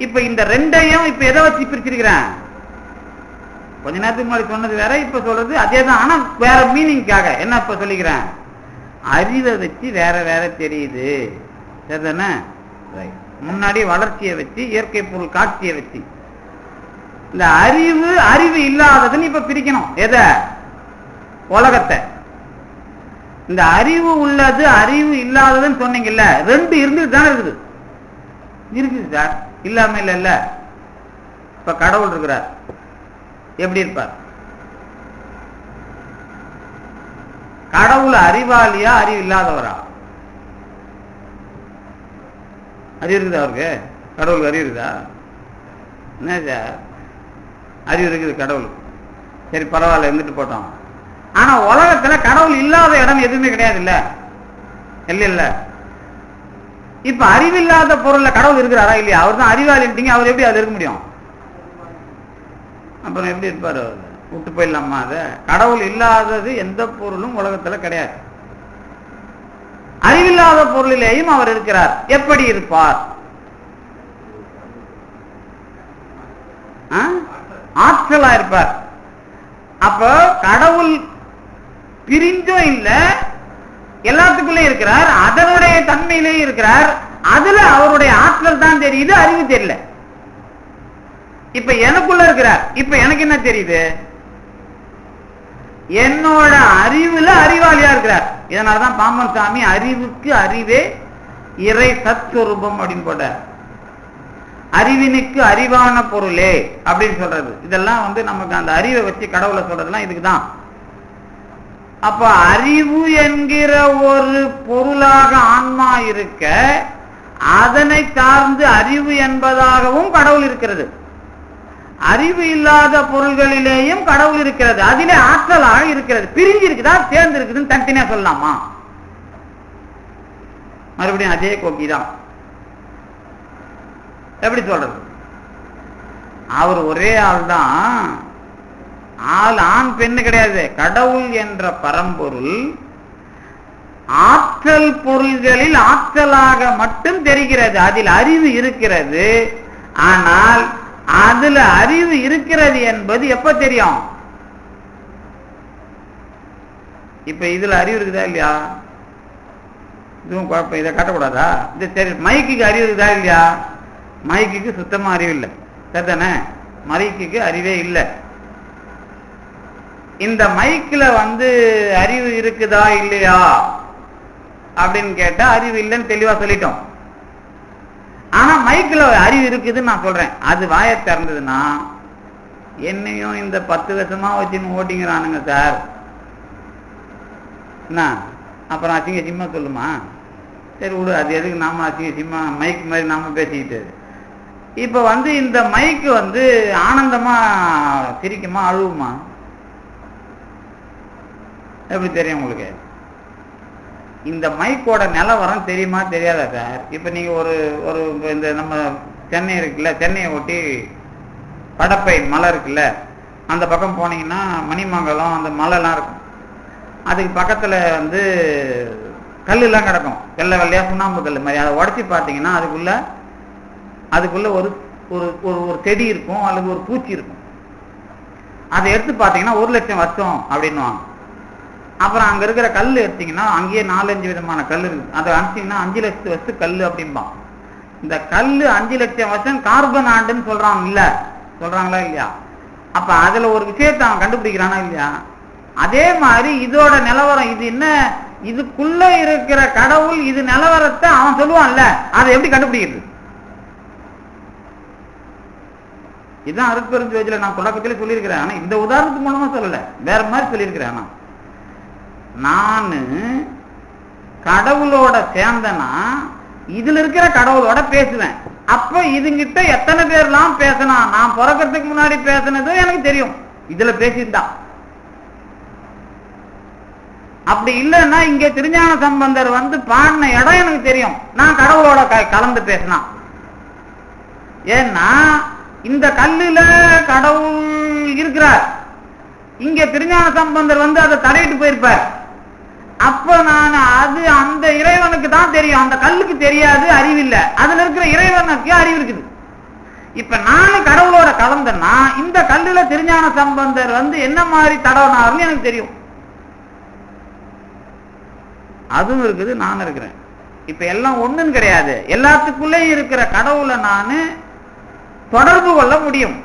இப்ப இந்த ரெண்டையும் இப்ப எதை வச்சு பிரிச்சிருக்கிறேன்? கொஞ்ச நேரத்துக்கு முன்னாடி சொன்னது வேற, இப்ப சொல்றது அதேதான். ஆனா வேற மீனிங்காக என்ன இப்ப சொல்லிக்கிறேன்? அறிவை வச்சு வேற வேற தெரியுது. சரிதானே? முன்னாடி வளர்ச்சியை வச்சு இயற்கை பொருள் காட்சியை வச்சு இந்த அறிவு இல்லாததுன்னு இப்ப பிரிக்கணும். எத? உலகத்தை. இந்த அறிவு உள்ளது அறிவு இல்லாததுன்னு சொன்னீங்கல்ல, ரெண்டு இருந்துட்டு தானே இருக்குது. இருக்குது சார், இல்லாம இல்ல. இப்ப கடவுள் இருக்கிறார், எப்படி இருப்பார்? கடவுள் அறிவாளியா அறிவு இல்லாதவரா? அறிவு இருக்குதா அவருக்கு? கடவுளுக்கு அறிவு இருக்குதா? என்ன சார், அறிவு இருக்குது கடவுளுக்கு. சரி பரவாயில்ல, இருந்துட்டு போட்டோம். ஆனா உலகத்துல கடவுள் இல்லாத இடம் எதுவுமே கிடையாது. இல்ல இல்ல. இப்ப அறிவில்லாத பொருள்ல கடவுள் இருக்கிறாரா இல்லையா? அவர் தான் அறிவாளிட்டீங்க. அவர் எப்படி அது இருக்க முடியும்? அப்புறம் எப்படி இருப்பாரு? அவர் விட்டு போயிடலாமா? அத கடவுள் இல்லாதது எந்த பொருளும் உலகத்துல கிடையாது. அறிவில்லாத பொருளிலேயும் அவர் இருக்கிறார். எப்படி இருப்பார்? ஆற்றலா இருப்பார். அப்ப கடவுள் பிரிஞ்சும் இல்ல, எல்லாத்துக்குள்ளே இருக்கிறார், அதனுடைய தன்மையிலே இருக்கிறார். அதுல அவருடைய ஆற்றல் தான் தெரியுது, அறிவு தெரியல. இப்ப எனக்குள்ள இருக்கிறார். இப்ப எனக்கு என்ன தெரியுது? என்னோட அறிவுல அறிவாளியா இருக்கிறார். இதனாலதான் பாம்பன் சாமி அறிவுக்கு அறிவே இறை சத்ஸ்வரூபம் அப்படின்னு போட்டார். அறிவினுக்கு அறிவான பொருளே அப்படின்னு சொல்றது. இதெல்லாம் நமக்கு அந்த அறிவை வச்சு கடவுளை சொல்றதுலாம் இதுக்குதான். அப்ப அறிவு என்கிற ஒரு பொருளாக ஆன்மா இருக்க, அதனை சார்ந்து அறிவு என்பதாகவும் கடவுள் இருக்கிறது. அறிவு இல்லாத பொருள்களிலேயும் கடவுள் இருக்கிறது. அதிலே ஆற்றலாக இருக்கிறது. பிரிஞ்சு இருக்குதா சேர்ந்து இருக்குதுன்னு தனித்தனியா சொல்லலாமா? மறுபடியும் அதே கோக்கி தான். எப்படி சொல்றது? அவர் ஒரே ஆள் தான். ஆள் ஆண் பெண்ணு கிடையாது. கடவுள் என்ற பரம்பொருள் ஆற்றல் பொருள்களில் ஆற்றலாக மட்டும் தெரிகிறது. அதில் அறிவு இருக்கிறது. ஆனால் அதுல அறிவு இருக்கிறது என்பது எப்ப தெரியும்? இப்ப இதுல அறிவு இருக்குதா இல்லையா? இதுவும் குழப்பம். இதை காட்டக்கூடாதா? இது சரி, மைக்கு அறிவு இருக்குதா இல்லையா? மைக்குக்கு சுத்தமா அறிவு இல்லை, சரிதானே? மைக்குக்கு அறிவே இல்லை. இந்த மைக்கில் அறிவு இருக்குதா இல்லையா அப்படின்னு கேட்டா அறிவு இல்லைன்னு தெளிவா சொல்லிட்டோம். ஆனா மைக்கில் அறிவு இருக்குதுன்னு நான் சொல்றேன். அது வாயை திறந்ததுன்னா என்னையும் இந்த 10 வருஷமா வச்சுன்னு ஓட்டிங்கிறானுங்க சார், என்ன அப்புறம் அசிங்க சிம்மா சொல்லுமா? சரி விடு, அது எதுக்கு நாம அசிங்க சிம்மா மைக் மாதிரி நாம பேசிக்கிட்டு. இப்ப இந்த மைக்கு ஆனந்தமா சிரிக்குமா அழுவுமா? எப்படி தெரியும் உங்களுக்கு? இந்த மைக்கோட நிலவரம் தெரியுமா தெரியாதா சார்? இப்ப நீங்க ஒரு இந்த நம்ம சென்னை இருக்குல்ல, சென்னையை ஒட்டி படப்பை மலை இருக்குல்ல, அந்த பக்கம் போனீங்கன்னா மணிமங்கலம் அந்த மலைலாம் இருக்கும். அதுக்கு பக்கத்துல கல்லுலாம் கிடக்கும், வெள்ளை வெள்ளையா சுண்ணாம்பு கல் மாதிரி. அதை உடச்சி பார்த்தீங்கன்னா அதுக்குள்ள ஒரு ஒரு செடி இருக்கும் அல்லது ஒரு பூச்சி இருக்கும். அதை எடுத்து பார்த்தீங்கன்னா 1 லட்சம் வருஷம் அப்படின்னுவாங்க. அப்புறம் அங்க இருக்கிற கல் எடுத்தீங்கன்னா அங்கேயே 4-5 விதமான கல் இருக்கு. அதை அனுப்பிச்சிங்கன்னா 5 லட்சம் வருஷம் கல் அப்படின்பான். இந்த கல் 5 லட்சம் வருஷம் கார்பன் ஆண்டுன்னு சொல்றாங்களா இல்லையா? அப்ப அதுல ஒரு விஷயத்தை அவன் கண்டுபிடிக்கிறானா இல்லையா? அதே மாதிரி இதோட நிலவரம் இது என்ன, இதுக்குள்ள இருக்கிற கடவுள் இது நிலவரத்தை அவன் சொல்லுவான்ல, அதை எப்படி கண்டுபிடிக்கிறது? இதுதான் அருட்பெருஞ்சோதியில நான் தொடக்கத்திலே சொல்லியிருக்கிறேன். ஆனா இந்த உதாரணத்து மூலமா சொல்லல, வேற மாதிரி சொல்லியிருக்கிறேன். ஆனா நான் கடவுளோட சேர்ந்தனா இதுல இருக்கிற கடவுளோட பேசுவேன். அப்ப இதுங்கிட்ட எத்தனை பேர்லாம் பேசணும், நான் பிறக்கிறதுக்கு முன்னாடி பேசினதும் எனக்கு தெரியும், இதுல பேசிட்டான். அப்படி இல்லைன்னா இங்க திருஞான சம்பந்தர் பாடின இடம் எனக்கு தெரியும், நான் கடவுளோட கலந்து பேசினா. ஏன்னா இந்த கல்லுல கடவுள் இருக்கிறார், இங்க திருஞான சம்பந்தர் அதை தடையிட்டு போயிருப்பார். அப்ப நான் அந்த இறைவனுக்கு தான் தெரியும், அந்த கல்லுக்கு தெரியாது, அறிவில்லை. அதுல இருக்கிற இறைவனுக்கு அறிவு இருக்குது. இப்ப நானும் கடவுளோட கலந்தேன்னா இந்த கல்லுல திருஞான சம்பந்தர் என்ன மாதிரி தடவினாருன்னு எனக்கு தெரியும். அதுவும் இருக்குது, நானும் இருக்கிறேன். இப்ப எல்லாம் ஒண்ணுன்னு கிடையாது, எல்லாத்துக்குள்ளேயும் இருக்கிற கடவுளை நான் தொடர்பு கொள்ள முடியும்.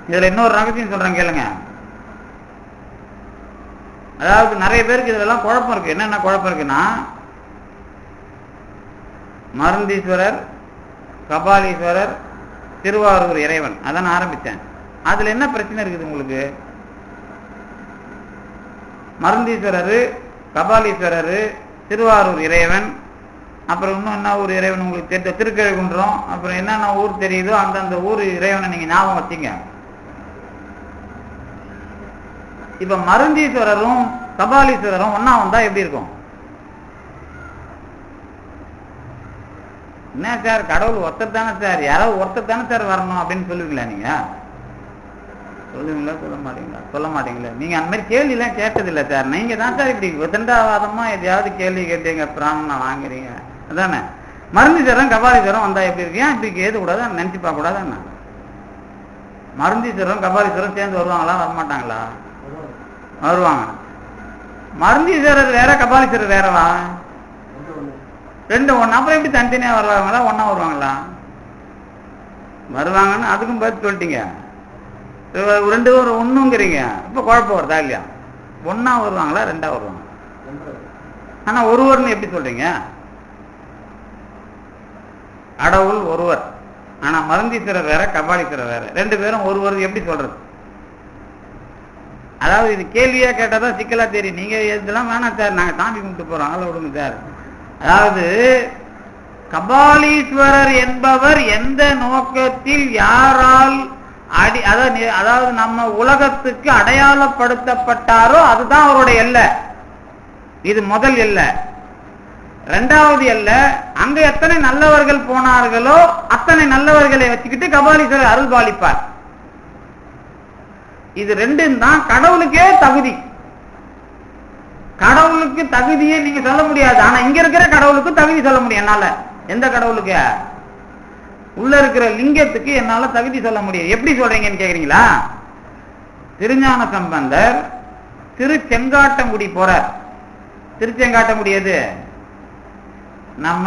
இதுல இன்னொரு ரகசியம் சொல்றேன் கேளுங்க. அதாவது நிறைய பேருக்கு இதெல்லாம் குழப்பம் இருக்கு. என்னென்ன குழப்பம் இருக்குன்னா, மருந்தீஸ்வரர், கபாலீஸ்வரர், திருவாரூர் இறைவன், அதான் ஆரம்பிச்சேன். அதுல என்ன பிரச்சனை இருக்குது உங்களுக்கு? மருந்தீஸ்வரர், கபாலீஸ்வரர், திருவாரூர் இறைவன், அப்புறம் இன்னும் என்ன ஊர் இறைவன் உங்களுக்கு தெரிஞ்ச திருக்கழுகுன்றம், அப்புறம் என்னென்ன ஊர் தெரியுதோ அந்தந்த ஊர் இறைவனை நீங்க ஞாபகம் வச்சுங்க. இப்ப மருந்தீஸ்வரரும் கபாலீஸ்வரரும் ஒன்னா வந்தா எப்படி இருக்கும்? என்ன சார் கடவுள் ஒருத்தர் தானே சார், யாராவது ஒருத்தர் தானே சார் வரணும் அப்படின்னு சொல்லுவீங்களா? நீங்க சொல்லுவீங்களா? சொல்ல மாட்டீங்களா? நீங்க அந்த மாதிரி கேள்வி எல்லாம் கேட்டதில்லை சார். நீங்க தான் சார் இப்படி விதண்டாவாதமா எதையாவது கேள்வி கேட்டீங்க, பிராமணா வாங்குறீங்க, அதானே? மருந்தீஸ்வரன் கபாலீஸ்வரம் வந்தா எப்படி இருக்கு? ஏன் இப்படி கேது கூடாது, நினைச்சு பார்க்க கூடாது? என்ன மருந்தீஸ்வரன் கபாலீஸ்வரம் சேர்ந்து வருவாங்களா, வரமாட்டாங்களா? வருவாங்க. மருந்தீஸ்வரர் வேற, கபாலீஸ்வரர் வேறவா? ரெண்டு ஒண்ணு. அப்புறம் எப்படி தனித்தனியா வருவாங்களா, ஒன்னா வருவாங்களா? வருவாங்கன்னு அதுக்கும் பார்த்து சொல்லிட்டீங்க. ரெண்டு பேரும் ஒண்ணுங்கிறீங்க. இப்ப குழப்பம் வருதா இல்லையா? ஒன்னா வருவாங்களா, ரெண்டா வருவாங்க? ஆனா ஒருவர்னு எப்படி சொல்றீங்க? கடவுள் ஒருவர், ஆனா மருந்தீஸ்வரர் வேற, கபாலீஸ்வரர் வேற. ரெண்டு பேரும் ஒருவர் எப்படி சொல்றது? அதாவது இது கேள்வியா கேட்டாதான் சிக்கலா தெரியும். நீங்க இதெல்லாம் வேணாம் சார், நாங்க சாமி கும்பிட்டு போறோம், ஆள விடுங்க சார். அதாவது கபாலீஸ்வரர் என்பவர் எந்த நோக்கத்தில் யாரால் அதாவது நம்ம உலகத்துக்கு அடையாளப்படுத்தப்பட்டாரோ அதுதான் அவருடைய எல்லை. இது முதல் எல்லை. இரண்டாவது எல்லை, அங்க எத்தனை நல்லவர்கள் போனார்களோ அத்தனை நல்லவர்களை வச்சுக்கிட்டு கபாலீஸ்வரர் அருள் பாலிப்பார். இது ரெண்டும் தான் கடவுளுக்கே தகுதி. கடவுளுக்கு தகுதியை நீங்க சொல்ல முடியாது, ஆனா இங்க இருக்கிற கடவுளுக்கு தகுதி சொல்ல முடியும் என்னால. எந்த கடவுளுக்கு? உள்ள இருக்கிற லிங்கத்துக்கு என்னால தகுதி சொல்ல முடியும். எப்படி சொல்றீங்கன்னு கேக்குறீங்களா? திருஞான சம்பந்தர் திருச்செங்காட்டங்குடி போறார். திருச்செங்காட்டங்குடி எது? நம்ம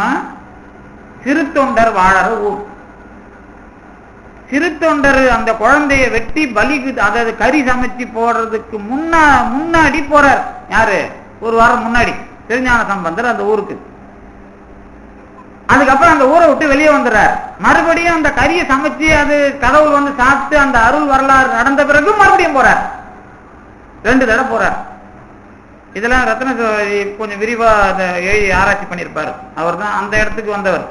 திருத்தொண்டர் வாழற ஊர். சிறு தொண்டர் அந்த குழந்தைய வெட்டி பலி, அதாவது கறி சமைச்சு போடுறதுக்கு முன்னாடி போறார். யாரு? ஒரு வாரம் முன்னாடி திருஞான சம்பந்தர் அந்த ஊருக்கு. அதுக்கப்புறம் அந்த ஊரை விட்டு வெளியே வந்துடுறார். மறுபடியும் அந்த கறியை சமைச்சு அது கடவுள் வந்து சாப்பிட்டு அந்த அருள் வரலாறு நடந்த பிறகு மறுபடியும் போறார். 2 தடவை போறார். இதெல்லாம் ரத்ன கொஞ்சம் விரிவா அதை எழுதி ஆராய்ச்சி பண்ணியிருப்பாரு. அவர் தான் அந்த இடத்துக்கு வந்தவர்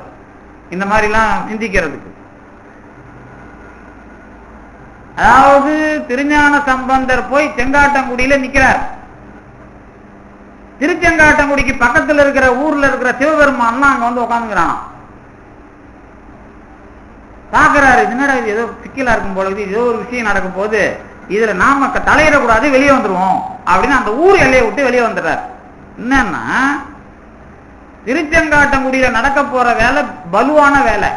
இந்த மாதிரிலாம் சிந்திக்கிறதுக்கு. அதாவது திருஞான சம்பந்தர் போய் செங்காட்டங்குடியில நிக்கிறார். திருச்செங்காட்டங்குடிக்கு பக்கத்துல இருக்கிற ஊர்ல இருக்கிற சிவபெருமான் அங்க வந்து உட்காந்துக்கிறான். பாக்குறாரு, என்னடா இது ஏதோ சிக்கலா இருக்கும் போல, ஏதோ ஒரு விஷயம் நடக்கும் போது இதுல நாம தலையிடக்கூடாது, வெளியே வந்துருவோம் அப்படின்னு அந்த ஊர் எல்லையை விட்டு வெளியே வந்துடுறாரு. என்னன்னா திருச்செங்காட்டங்குடியில நடக்க போற வேலை பலுவான வேலை.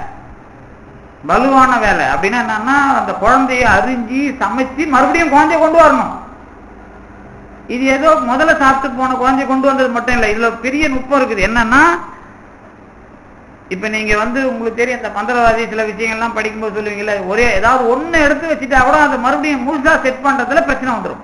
பலுவான வேலை அப்படின்னா என்னன்னா அந்த குழந்தைய அரிஞ்சி சமைச்சு மறுபடியும் குழந்தைய கொண்டு வரணும். இது ஏதோ முதல்ல சாப்பிட்டு போன குழந்தைய கொண்டு வந்தது மட்டும் இல்லை, இதுல பெரிய நுட்பம் இருக்குது. என்னன்னா இப்ப நீங்க வந்து உங்களுக்கு தெரியும் இந்த மந்திரவாதி சில விஷயங்கள்லாம் படிக்கும்போது சொல்லுவீங்கல்ல, ஒரே ஏதாவது ஒண்ணு எடுத்து வச்சுட்டா கூட அதை மறுபடியும் முழுசா செட் பண்றதுல பிரச்சனை வந்துடும்.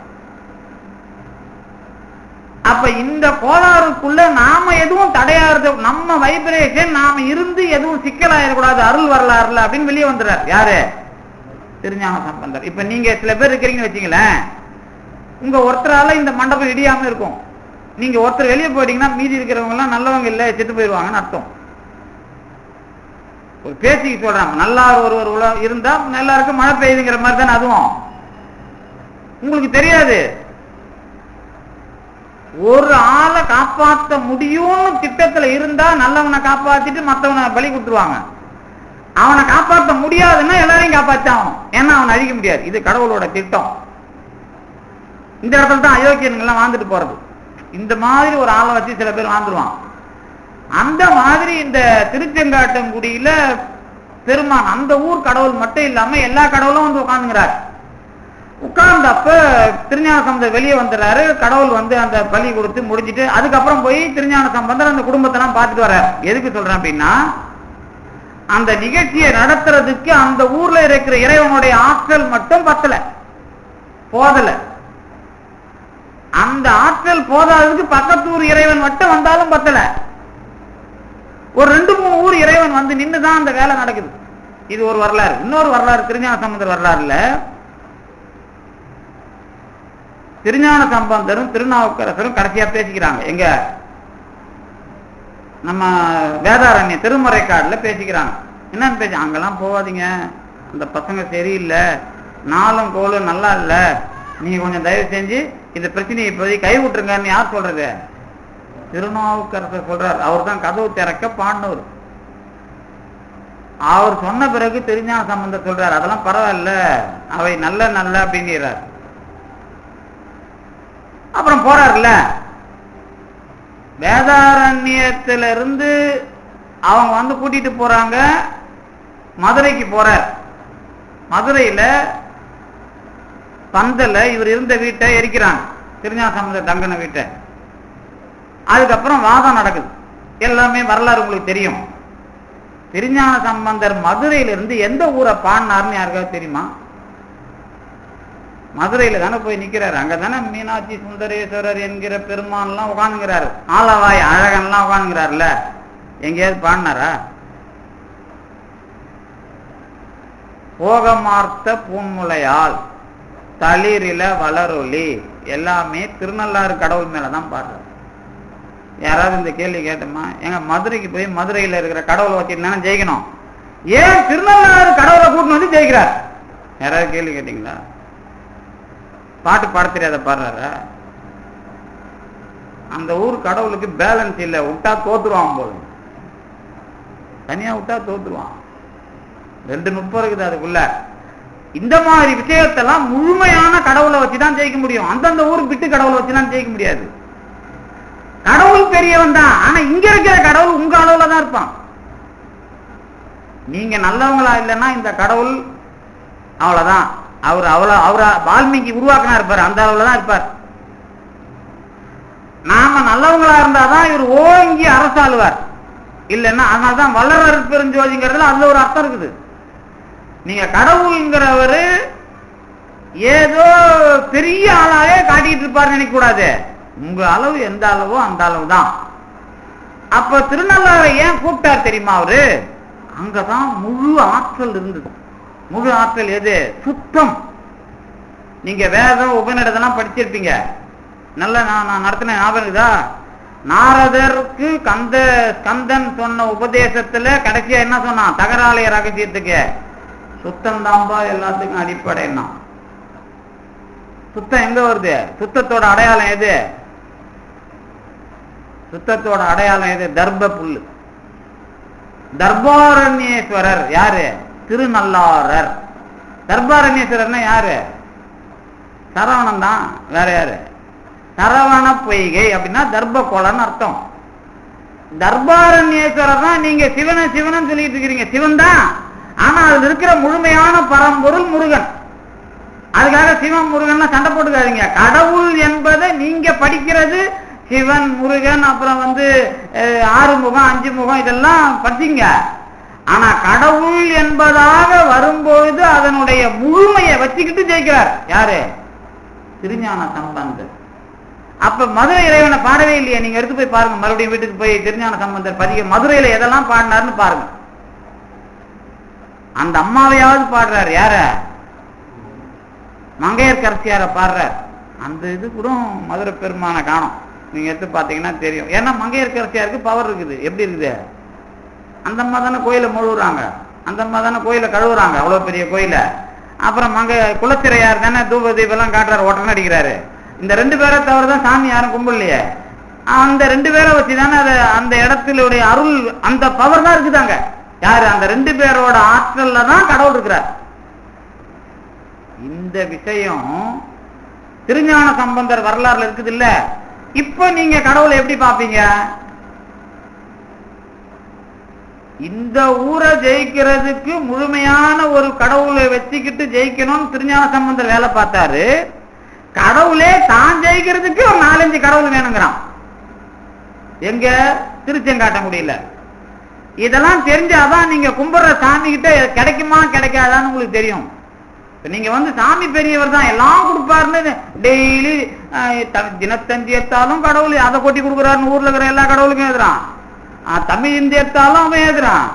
அப்ப இந்த கோளாறுக்குள்ள நாம எதுவும் தடையாறது, நம்ம வைப்ரேஷன் நாம இருந்து எதுவும் சிக்கலாயிடக்கூடாது அருள் வரலாறுல அப்படின்னு வெளியே வந்துடுறார். யாரு? திருஞான சம்பந்தர். இப்ப நீங்க சில பேர் இருக்கிறீங்கன்னு வச்சுங்களேன், உங்க ஒருத்தரால இந்த மண்டபம் இடியாம இருக்கும். நீங்க ஒருத்தர் வெளியே போயிட்டீங்கன்னா மீதி இருக்கிறவங்க எல்லாம் நல்லவங்க இல்ல, செத்து போயிடுவாங்கன்னு அர்த்தம். ஒரு பேச்சுக்கு சொல்றாங்க, நல்லா ஒருவர் இருந்தா எல்லாருக்கும் மழை பெய்யுதுங்கிற மாதிரி தானே அதுவும். உங்களுக்கு தெரியாது, ஒரு ஆளை காப்பாற்ற முடியும்னு திட்டத்துல இருந்தா நல்லவனை காப்பாத்திட்டு மற்றவனை பலி கொடுத்துருவாங்க. அவனை காப்பாற்ற முடியாதுன்னா எல்லாரையும் காப்பாற்றாகணும், ஏன்னா அவனை அழிக்க முடியாது. இது கடவுளோட திட்டம். இந்த இடத்துல தான் அயோக்கியன்கள்லாம் வாழ்ந்துட்டு போறது. இந்த மாதிரி ஒரு ஆளை வச்சு சில பேர் வாழ்ந்துருவான். அந்த மாதிரி இந்த திருச்செங்காட்டங்குடியில பெருமான் அந்த ஊர் கடவுள் மட்டும் இல்லாம எல்லா கடவுளும் வந்து உட்கார்ந்துங்கிறார். உட்கார்ந்தப்ப திருஞான சம்பந்தர் வெளியே வந்துடுறாரு. கடவுள் வந்து அந்த பலி கொடுத்து முடிஞ்சிட்டு அதுக்கப்புறம் போய் திருஞான சம்பந்தர் அந்த குடும்பத்தெல்லாம் பார்த்துட்டு வர்றார். எதுக்கு சொல்றேன் அப்படின்னா, அந்த நிகழ்ச்சியை நடத்துறதுக்கு அந்த ஊர்ல இருக்கிற இறைவனுடைய ஆற்றல் மட்டும் பத்தல, போதல. அந்த ஆற்றல் போதாததுக்கு பக்கத்தூர் இறைவன் மட்டும் வந்தாலும் பத்தல. ஒரு 2-3 ஊர் இறைவன் வந்து நின்றுதான் அந்த வேலை நடக்குது. இது ஒரு வரலாறு. இன்னொரு வரலாறு திருஞான சம்பந்தர் வரலாறுல திருஞான சம்பந்தரும் திருநாவுக்கரசரும் கடைசியா பேசிக்கிறாங்க. எங்க நம்ம வேதாரண்ய திருமறைக்காடுல பேசிக்கிறாங்க. என்னன்னு பேச, அங்கெல்லாம் போகாதீங்க, அந்த பசங்க சரியில்லை, நாளும் கோலும் நல்லா இல்ல, நீங்க கொஞ்சம் தயவு செஞ்சு இந்த பிரச்சனையை இப்போதைக்கு கை விட்டுருங்கன்னு யார் சொல்றது? திருநாவுக்கரசர் சொல்றார். அவர் தான் கதவு திறக்க பாண்டவர். அவர் சொன்ன பிறகு திருஞான சம்பந்தர் சொல்றார், அதெல்லாம் பரவாயில்ல, அவை நல்ல நல்ல அப்படிங்கிறார். அப்புறம் போறாருல்ல, வேதாரண்யத்திலிருந்து அவங்க வந்து கூட்டிட்டு போறாங்க, மதுரைக்கு போறார். மதுரையில பந்தல இவர் இருந்த வீட்டை எரிக்கிறாங்க, திருஞான சம்பந்தர் தங்கன வீட்டை. அதுக்கப்புறம் வாதம் நடக்குது. எல்லாமே வரலாறு உங்களுக்கு தெரியும். திருஞான சம்பந்தர் மதுரையிலிருந்து எந்த ஊரை பாடினார்னு யாருக்காவது தெரியுமா? மதுரையில தானே போய் நிக்கிறாரு. அங்கதானே மீனாட்சி சுந்தரேஸ்வரர் என்கிற பெருமான் எல்லாம் உட்காந்துங்கிறாரு, ஆலவாய் அழகன் எல்லாம் உட்காந்துங்கிறாருல. எங்கேயாவது பாடினாரா? போகமார்த்த பூன்முலையால் தளிரில வளரொலி எல்லாமே திருநள்ளாறு கடவுள் மேலதான் பாடுறாரு. யாராவது இந்த கேள்வி கேட்டோமா? எங்க மதுரைக்கு போய் மதுரையில இருக்கிற கடவுளை வச்சுட்டு ஜெயிக்கணும், ஏன் திருநள்ளாறு கடவுளை கூட்டின்னு வந்து ஜெயிக்கிறார்? யாராவது கேள்வி கேட்டீங்களா? பாட்டு பாட தெரியாத பாடுறாரா? அந்த ஊர் கடவுளுக்கு பேலன்ஸ் இல்லை, விட்டா தோத்துருவான் போது, தனியா விட்டா தோத்துருவான். 2 நுட்பம் இருக்குது அதுக்குள்ள. இந்த மாதிரி விஷயத்தெல்லாம் முழுமையான கடவுளை வச்சுதான் ஜெயிக்க முடியும். அந்தந்த ஊருக்கு விட்டு கடவுளை வச்சுதான் ஜெயிக்க முடியாது. கடவுள் பெரியவன் தான், ஆனா இங்க இருக்கிற கடவுள் உங்க அளவுல தான் இருப்பான். நீங்க நல்லவங்களா இல்லைன்னா இந்த கடவுள் அவ்வளவுதான். அவரை வால்மீகி உருவாக்கினா இருப்பார், அந்த அளவுல தான் இருப்பார். நாம நல்லவங்களா இருந்தாதான் இவர் ஓங்கி அரசாளுவார். இல்லைன்னா அதனால்தான் வல்லரசு பெருஞ்சோதிங்கிறதுல அதுல ஒரு அர்த்தம் இருக்குது. நீங்க கடவுள்ங்கிறவரு ஏதோ பெரிய ஆளாவே காட்டிட்டு இருப்பாரு நினைக்க கூடாது. உங்க அளவு எந்த அளவோ அந்த அளவு தான். அப்ப திருநள்ளாரை ஏன் கூப்பிட்டார் தெரியுமா? அவரு அங்கதான் முழு ஆற்றல் இருந்தது. முழு ஆற்றல் எது? சுத்தம். நீங்க வேதம் உபநிடதெல்லாம் படிச்சிருப்பீங்க. நல்ல நான் நடத்தின ஞாபகம் இருக்குதா? நாரதருக்கு கந்தன் சொன்ன உபதேசத்துல கடைசியா என்ன சொன்னான்? தகராலய ரகசியத்துக்கு சுத்தம் தாம்பா எல்லாத்துக்கும் அடிப்படை. என்ன சுத்தம் எங்க வருது? சுத்தத்தோட அடையாளம் எது? சுத்தத்தோட அடையாளம் எது? தர்ப புல்லு. தர்பாரண்யேஸ்வரர் யாரு? திருநள்ளாரர். தர்பாரண்யேஸ்வரர்னா யாரு? சரவணன் தான். வேற யாரு? சரவண பொய்கை அப்படின்னா தர்ப கொலன்னு அர்த்தம். தர்பாரண்யேஸ்வரர் தான். நீங்க சிவனை சிவனன்னு சொல்லிட்டு இருக்கிறீங்க. சிவன் தான், ஆனா அதுல இருக்கிற முழுமையான பரம்பொருள் முருகன். அதுக்காக சிவன் முருகன் சண்டை போட்டுக்காதீங்க. கடவுள் என்பதை நீங்க படிக்கிறது சிவன் முருகன் அப்புறம் 6 முகம் 5 முகம் இதெல்லாம் படிச்சீங்க. ஆனா கடவுள் என்பதாக வரும்பொழுது அதனுடைய முழுமையை வச்சுக்கிட்டு ஜெயிக்கிறார். யாரு? திருஞான சம்பந்தர். அப்ப மதுரை இறைவனை பாடவே இல்லையா? நீங்க எடுத்து போய் பாருங்க. மறுபடியும் வீட்டுக்கு போய் திருஞான சம்பந்தர் பதிக மதுரையில எதெல்லாம் பாடினாருன்னு பாருங்க. அந்த அம்மாவையாவது பாடுறாரு. யார? மங்கையர்க்கரசியார பாடுறார். அந்த இது கூட மதுரை பெருமான காணும். நீங்க எடுத்து பாத்தீங்கன்னா தெரியும். ஏன்னா மங்கையர்க்கரசியாருக்கு பவர் இருக்குது. எப்படி இருக்குது? அந்த அம்மா தானே கோயிலை முழுகுறாங்க, அந்த அம்மா தானே கோயிலை கழுவுறாங்க, அவ்வளவு பெரிய கோயில. அப்புறம் குலச்சிறையார் தானே தூப தீபெல்லாம் காட்டுறாரு, ஒட்டனை அடிக்கிறாரு. இந்த 2 பேரை தவிரதான் சாமி யாரும் கும்பிடலையே. அந்த 2 பேரை வச்சுதானே அந்த இடத்திலுடைய அருள், அந்த பவர் தான் இருக்குதாங்க. யாரு? அந்த 2 பேரோட ஆற்றல்ல தான் கடவுள் இருக்கிறார். இந்த விஷயம் திருஞான சம்பந்தர் வரலாறுல இருக்குது இல்ல. இப்ப நீங்க கடவுளை எப்படி பாப்பீங்க? இந்த ஊரை ஜெயிக்கிறதுக்கு முழுமையான ஒரு கடவுளை வச்சுக்கிட்டு ஜெயிக்கணும்னு திருஞான சம்பந்தர் வேலை பார்த்தாரு. கடவுளே தான் ஜெயிக்கிறதுக்கு ஒரு 4-5 கடவுள் வேணுங்கிறான். எங்க? திருச்செங்காட்டங்குடியில. இதெல்லாம் தெரிஞ்சாதான் நீங்க கும்பிடுற சாமி கிட்ட கிடைக்குமா கிடைக்காதான்னு உங்களுக்கு தெரியும். நீங்க சாமி பெரியவர் தான் எல்லாம் கொடுப்பாருன்னு டெய்லி தினத்தந்தி எடுத்தாலும் கடவுள் அதை கொட்டி கொடுக்குறாருன்னு ஊர்ல இருக்கிற எல்லா கடவுளுக்கும் எழுதுறான். தமிழ் இந்தி எடுத்தாலும் அவன் எழுதுறான்,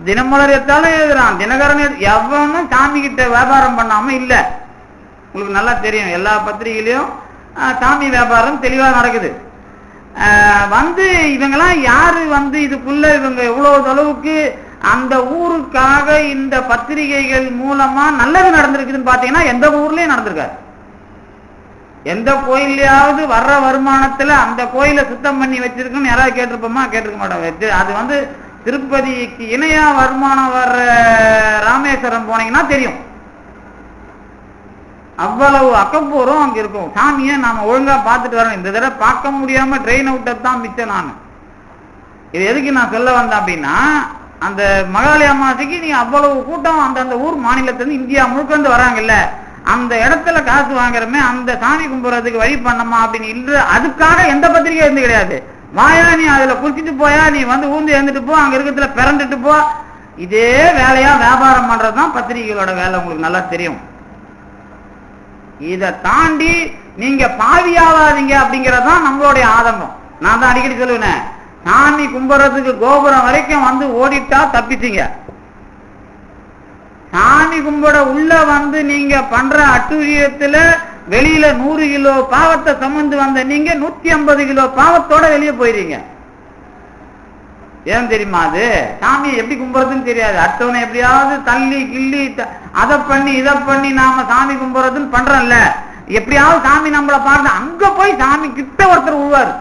தினமலர் எடுத்தாலும் எழுதுறான், தினகரன் எவனும் சாமி கிட்ட வியாபாரம் பண்ணாம இல்ல. உங்களுக்கு நல்லா தெரியும். எல்லா பத்திரிகையிலையும் சாமி வியாபாரம் தெளிவா நடக்குது. இவங்கெல்லாம் யாரு இதுக்குள்ள இவங்க எவ்வளவு அளவுக்கு அந்த ஊருக்காக இந்த பத்திரிகைகள் மூலமா நல்லது நடந்திருக்குதுன்னு பாத்தீங்கன்னா எந்த ஊர்லயும் நடந்திருக்காரு. எந்த கோயிலையாவது வர்ற வருமானத்துல அந்த கோயிலை சுத்தம் பண்ணி வச்சிருக்குன்னு யாராவது கேட்டிருப்போமா? கேட்டிருக்க மாட்டோம். அது திருப்பதிக்கு இணையா வருமானம் வர்ற ராமேஸ்வரம் போனீங்கன்னா தெரியும். அவ்வளவு அக்கப்பூரம் அங்க இருக்கும். சாமியை நாம ஒழுங்கா பார்த்துட்டு வரணும். இந்த தடவை பார்க்க முடியாம ட்ரெயின் அவுட்டதான் மிச்சம். நான் இது எதுக்கு நான் சொல்ல வந்தேன் அப்படின்னா, அந்த மகாலய அமாவாசைக்கு நீங்க அவ்வளவு கூட்டம் அந்த ஊர் மாநிலத்திலிருந்து இந்தியா முழுக்க வராங்கல்ல, அந்த இடத்துல காசு வாங்குறமே, அந்த சாமி கும்பிடுறதுக்கு வழி பண்ணமா அப்படின்னு இல்லை. அதுக்காக எந்த பத்திரிகை இருந்து கிடையாது. வாயா நீ அதுல குளிச்சுட்டு போயா, நீ ஊந்து எழுந்துட்டு போ, அங்க இருக்கிறதுல பிறந்துட்டு போ. இதே வேலையா வியாபாரம் பண்றதுதான் பத்திரிகைகளோட வேலை. உங்களுக்கு நல்லா தெரியும். இதை தாண்டி நீங்க பாவியாவாதீங்க அப்படிங்கறதுதான் நம்மளுடைய ஆதங்கம். நான் தான் அடிக்கடி சொல்லுவேன், சாமி கும்பிடுறதுக்கு கோபுரம் வரைக்கும் ஓடிட்டா தப்பிச்சிங்க. சாமி கும்பிட உள்ள நீங்க பண்ற அட்டுழியத்துல வெளியில 100 கிலோ பாவத்தை சுமந்து வந்த நீங்க 150 கிலோ பாவத்தோட வெளியே போயிருங்க. ஏன் தெரியுமா? அது சாமியை எப்படி கும்பிடுறதுன்னு தெரியாது. அடுத்தவனை எப்படியாவது தள்ளி கிள்ளி அதை பண்ணி இதை பண்ணி நாம சாமி கும்பிடுறதுன்னு பண்றோம்ல, எப்படியாவது சாமி நம்மளை பார்த்து அங்க போய் சாமி கிட்ட ஒருத்தர் உழுவாரு.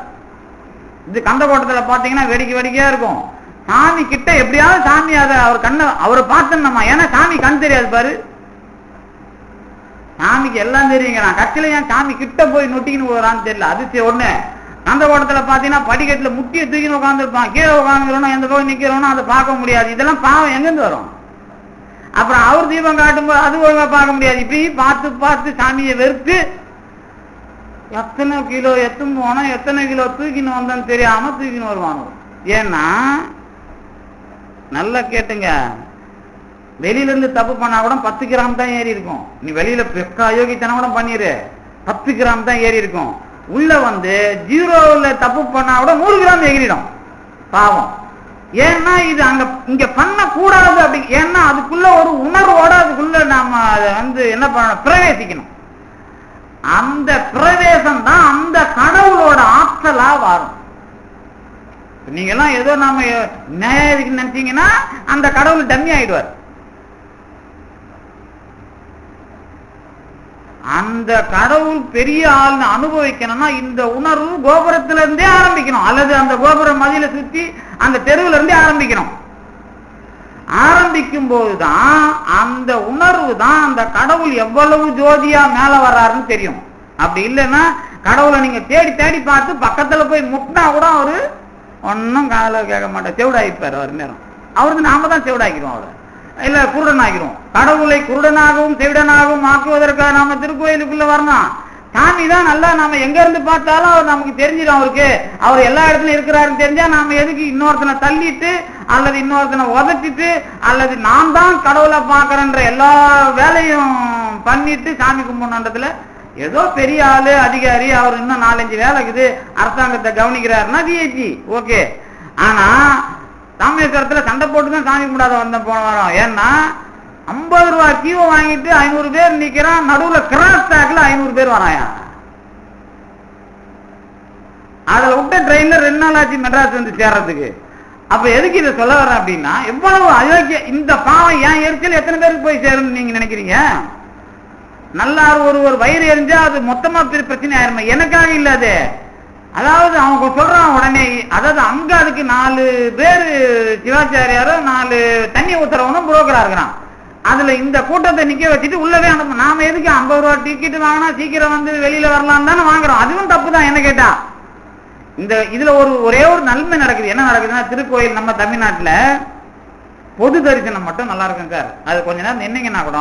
இது கந்தக்கோட்டத்துல பாத்தீங்கன்னா வேடிக்கை வேடிக்கையா இருக்கும். சாமி கிட்ட எப்படியாவது சாமி அதை அவர் கண்ணை அவரை பார்த்தோம்மா. ஏன்னா சாமி கண் தெரியாது பாரு, சாமிக்கு எல்லாம் தெரியுங்க. நான் கட்சியில ஏன் சாமி கிட்ட போய் நொட்டிக்கின்னு போறான்னு தெரியல. அது ஒண்ணு. கந்தக்கோட்டத்துல பாத்தீங்கன்னா படிக்கட்டுல முட்டியை தூக்கின்னு உட்காந்துருப்பான், கீழே உட்காந்துக்கிறோம், எந்த பக்கம் நிக்கிறோம்னா அதை பார்க்க முடியாது. இதெல்லாம் பாவம் எங்கிருந்து வரும்? அப்புறம் அவர் தீபம் காட்டும்போது அது ஒழுங்கா பார்க்க முடியாது. இப்பயும் பார்த்து பார்த்து சாமியை வெறுத்து எத்தனை கிலோ எத்தும் போனோம், எத்தனை கிலோ தூக்கின்னு வந்தோன்னு தெரியாம தூக்கின்னு வருவானோ. ஏன்னா நல்லா கேட்டுங்க, வெளியில இருந்து தப்பு பண்ணா கூட 10 கிராம் தான் ஏறி இருக்கும். நீ வெளியில பெக்க அயோக்கியத்தனம் கூட பண்ணிரு, 10 கிராம் தான் ஏறி இருக்கும். உள்ள வந்து 0ல தப்பு பண்ணா கூட 100 கிராம் எகிரிடும் பாவம். ஏன்னா இது இங்க பண்ண கூடாது அப்படி. ஏன்னா அதுக்குள்ள ஒரு உணர்வோட அதுக்குள்ள நாம வந்து என்ன பண்ணணும், பிரவேசிக்கணும். அந்த பிரவேசம் தான் அந்த கடவுளோட ஆற்றலா வரும். நீங்க எல்லாம் ஏதோ நாம நியாயம் நினைச்சீங்கன்னா அந்த கடவுள் டம்மி ஆயிடுவார். அந்த கடவுள் பெரிய ஆள்னு அனுபவிக்கணும்னா இந்த உணர்வு கோபுரத்துல இருந்தே ஆரம்பிக்கணும், அல்லது அந்த கோபுர மதியில சுத்தி அந்த தெருவுல இருந்தே ஆரம்பிக்கணும். ஆரம்பிக்கும் போதுதான் அந்த உணர்வு தான் அந்த கடவுள் எவ்வளவு ஜோதியா மேல வர்றாருன்னு தெரியும். அப்படி இல்லைன்னா கடவுளை நீங்க தேடி தேடி பார்த்து பக்கத்துல போய் முட்டினா கூட அவரு ஒன்னும் கால கேட்க மாட்டார், செவிடாயிப்பார். அவர் நேரம் அவருக்கு நாம தான் செவிடாக்கிறோம், அவரை இல்ல குருடன் ஆகிறோம். கடவுளை குருடனாகவும் செவிடனாகவும் ஆக்குவதற்காக நாம திருக்கோயிலுக்குள்ள வரணும். சாமி தான் நல்லா நாம எங்க இருந்து பார்த்தாலும் அவர் நமக்கு தெரிஞ்சிடும். அவருக்கு அவர் எல்லா இடத்துலயும் இருக்கிறாருன்னு தெரிஞ்சா நாம எதுக்கு இன்னொருத்தனை தள்ளிட்டு அல்லது இன்னொருத்தனை உதச்சிட்டு அல்லது நான் தான் கடவுளை பார்க்கறேன்ற எல்லா வேலையும் பண்ணிட்டு சாமி கும்பிடணுன்றதுல ஏதோ பெரிய ஆளு அதிகாரி அவர் இன்னும் 4-5 வேலை இருக்குது, அரசாங்கத்தை கவனிக்கிறாருன்னா விஐபி ஓகே. ஆனா ராமேஸ்வரத்துல சண்டை போட்டுதான் சாமி கும்பிடாத வந்த போன வாரம். ஏன்னா 50 ரூபாய் கீவை வாங்கிட்டு 500 பேர் நிக்கிறான், நடுவுல கிராஸ் டாக்ல 500 பேர் வராயா. அதுல விட்ட ட்ரெயின்ல 2 நாள் ஆச்சு மெட்ராஸ் வந்து சேர்றதுக்கு. அப்ப எதுக்கு இதை சொல்ல வர்றேன் அப்படின்னா, எவ்வளவு அயோக்கிய இந்த பாவம் ஏன் எரிச்சல் எத்தனை பேருக்கு போய் சேரும்னு நீங்க நினைக்கிறீங்க? நல்லா ஒரு வயிறு எரிஞ்சா அது மொத்தமா பிரச்சனை ஆயிருமா? எனக்காக இல்ல அது. அதாவது அவங்க சொல்றான் உடனே, அதாவது அங்க அதுக்கு 4 பேர் சிவாச்சாரியாரும் 4 தண்ணி ஊத்துறவனும் புரோக்கரா இருக்கிறான். அதுல இந்த கூட்டத்தை நிக்க வச்சுட்டு உள்ளவே அனுப்ப. நாம எதுக்கு 50 ரூபாய் டிக்கெட் வாங்கினா சீக்கிரம் வந்து வெளியில வரலாம் தானே வாங்குறோம். அதுவும் தப்பு தான் என்ன கேட்டா. இதுல ஒரே ஒரு நன்மை நடக்குது. என்ன நடக்குதுன்னா, திருக்கோயில் நம்ம தமிழ்நாட்டுல பொது தரிசனம் மட்டும் நல்லா இருக்கும் சார். அது கொஞ்ச நேரம் நின்னீங்கன்னா கூட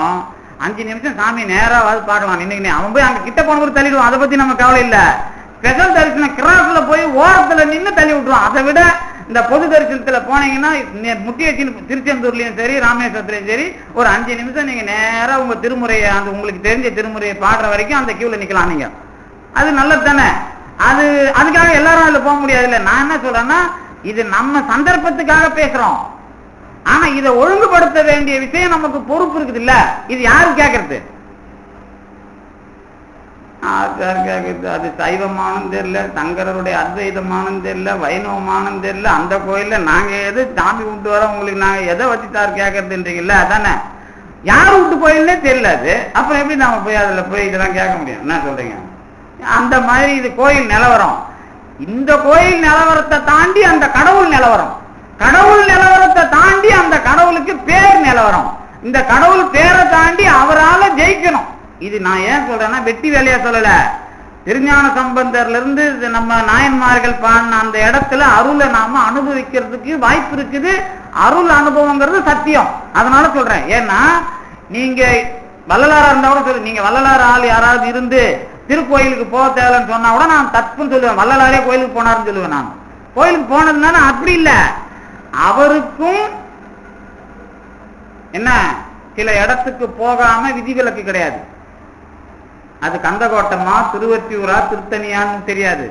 5 நிமிஷம் சாமி நேராவது பார்க்கலாம். நின்னுங்க அவன் போய் அங்க கிட்ட போன ஒரு தள்ளிடுவான், அதை பத்தி நம்ம கவலை இல்ல. ஸ்பெஷல் தரிசனம் கிராஸ்ல போய் ஓரத்துல நின்று தள்ளி விட்டுருவான். அதை விட இந்த பொது தரிசனத்துல போனீங்கன்னா முட்டியச்சி திருச்செந்தூர்லயும் சரி ராமேஸ்வரத்துலயும் சரி ஒரு 5 நிமிஷம் நீங்க நேரா உங்க திருமுறையை அந்த உங்களுக்கு தெரிஞ்ச திருமுறையை பாடுற வரைக்கும் அந்த கியூல நிக்கலாம். நீங்க அது நல்லது தானே. அதுக்காக எல்லாரும் அதுல போக முடியாது இல்ல. நான் என்ன சொல்றேன்னா, இது நம்ம சந்தர்ப்பத்துக்காக பேசுறோம். ஆனா இதை ஒழுங்குபடுத்த வேண்டிய விஷயம் நமக்கு பொறுப்பு இருக்குது இல்ல. இது யாரு கேட்கறது? அது சைவமானது தெரியல, சங்கரருடைய அத்வைதமானது தெரியல, வைணவமானது தெரியல. அந்த கோயில்ல நாங்க எது சாமி விட்டு வர உங்களுக்கு நாங்க எதை வச்சுட்டாரு கேட்கறதுன்றீங்கல்ல, அதானே யார் விட்டு கோயில்னே தெரியல. அது அப்புறம் எப்படி நாம போய் அதுல போய் இதெல்லாம் கேட்க முடியும்? என்ன சொல்றீங்க? அந்த மாதிரி இது கோயில் நிலவரம். இந்த கோயில் நிலவரத்தை தாண்டி அந்த கடவுள் நிலவரம், கடவுள் நிலவரத்தை தாண்டி அந்த கடவுளுக்கு பேர் நிலவரம். இந்த கடவுள் பேரை தாண்டி அவரால ஜெயிக்கணும். இது நான் ஏன் சொல்றேன்னா வெட்டி வேலையா சொல்லல. திருஞான சம்பந்தர்ல இருந்து நம்ம நாயன்மார்கள் பாடின அந்த இடத்துல அருளை நாம அனுபவிக்கிறதுக்கு வாய்ப்பு இருக்குது. அருள் அனுபவங்கிறது சத்தியம். அதனால சொல்றேன். ஏன்னா நீங்க வள்ளலாரா இருந்தா கூட சொல்லு, நீங்க வள்ளலார் ஆள் யாராவது இருந்து திருக்கோயிலுக்கு போக தேவைன்னு சொன்னா கூட நான் தப்புன்னு சொல்லுவேன். வள்ளலாரே கோயிலுக்கு போனாருன்னு சொல்லுவேன். நான் கோயிலுக்கு போனதுனால அப்படி இல்லை. அவருக்கும் என்ன சில இடத்துக்கு போகாம விதிவிலக்கு கிடையாது. அது கந்தகோட்டமா திருவொற்றியூரா திருத்தணியான்னு தெரியாது.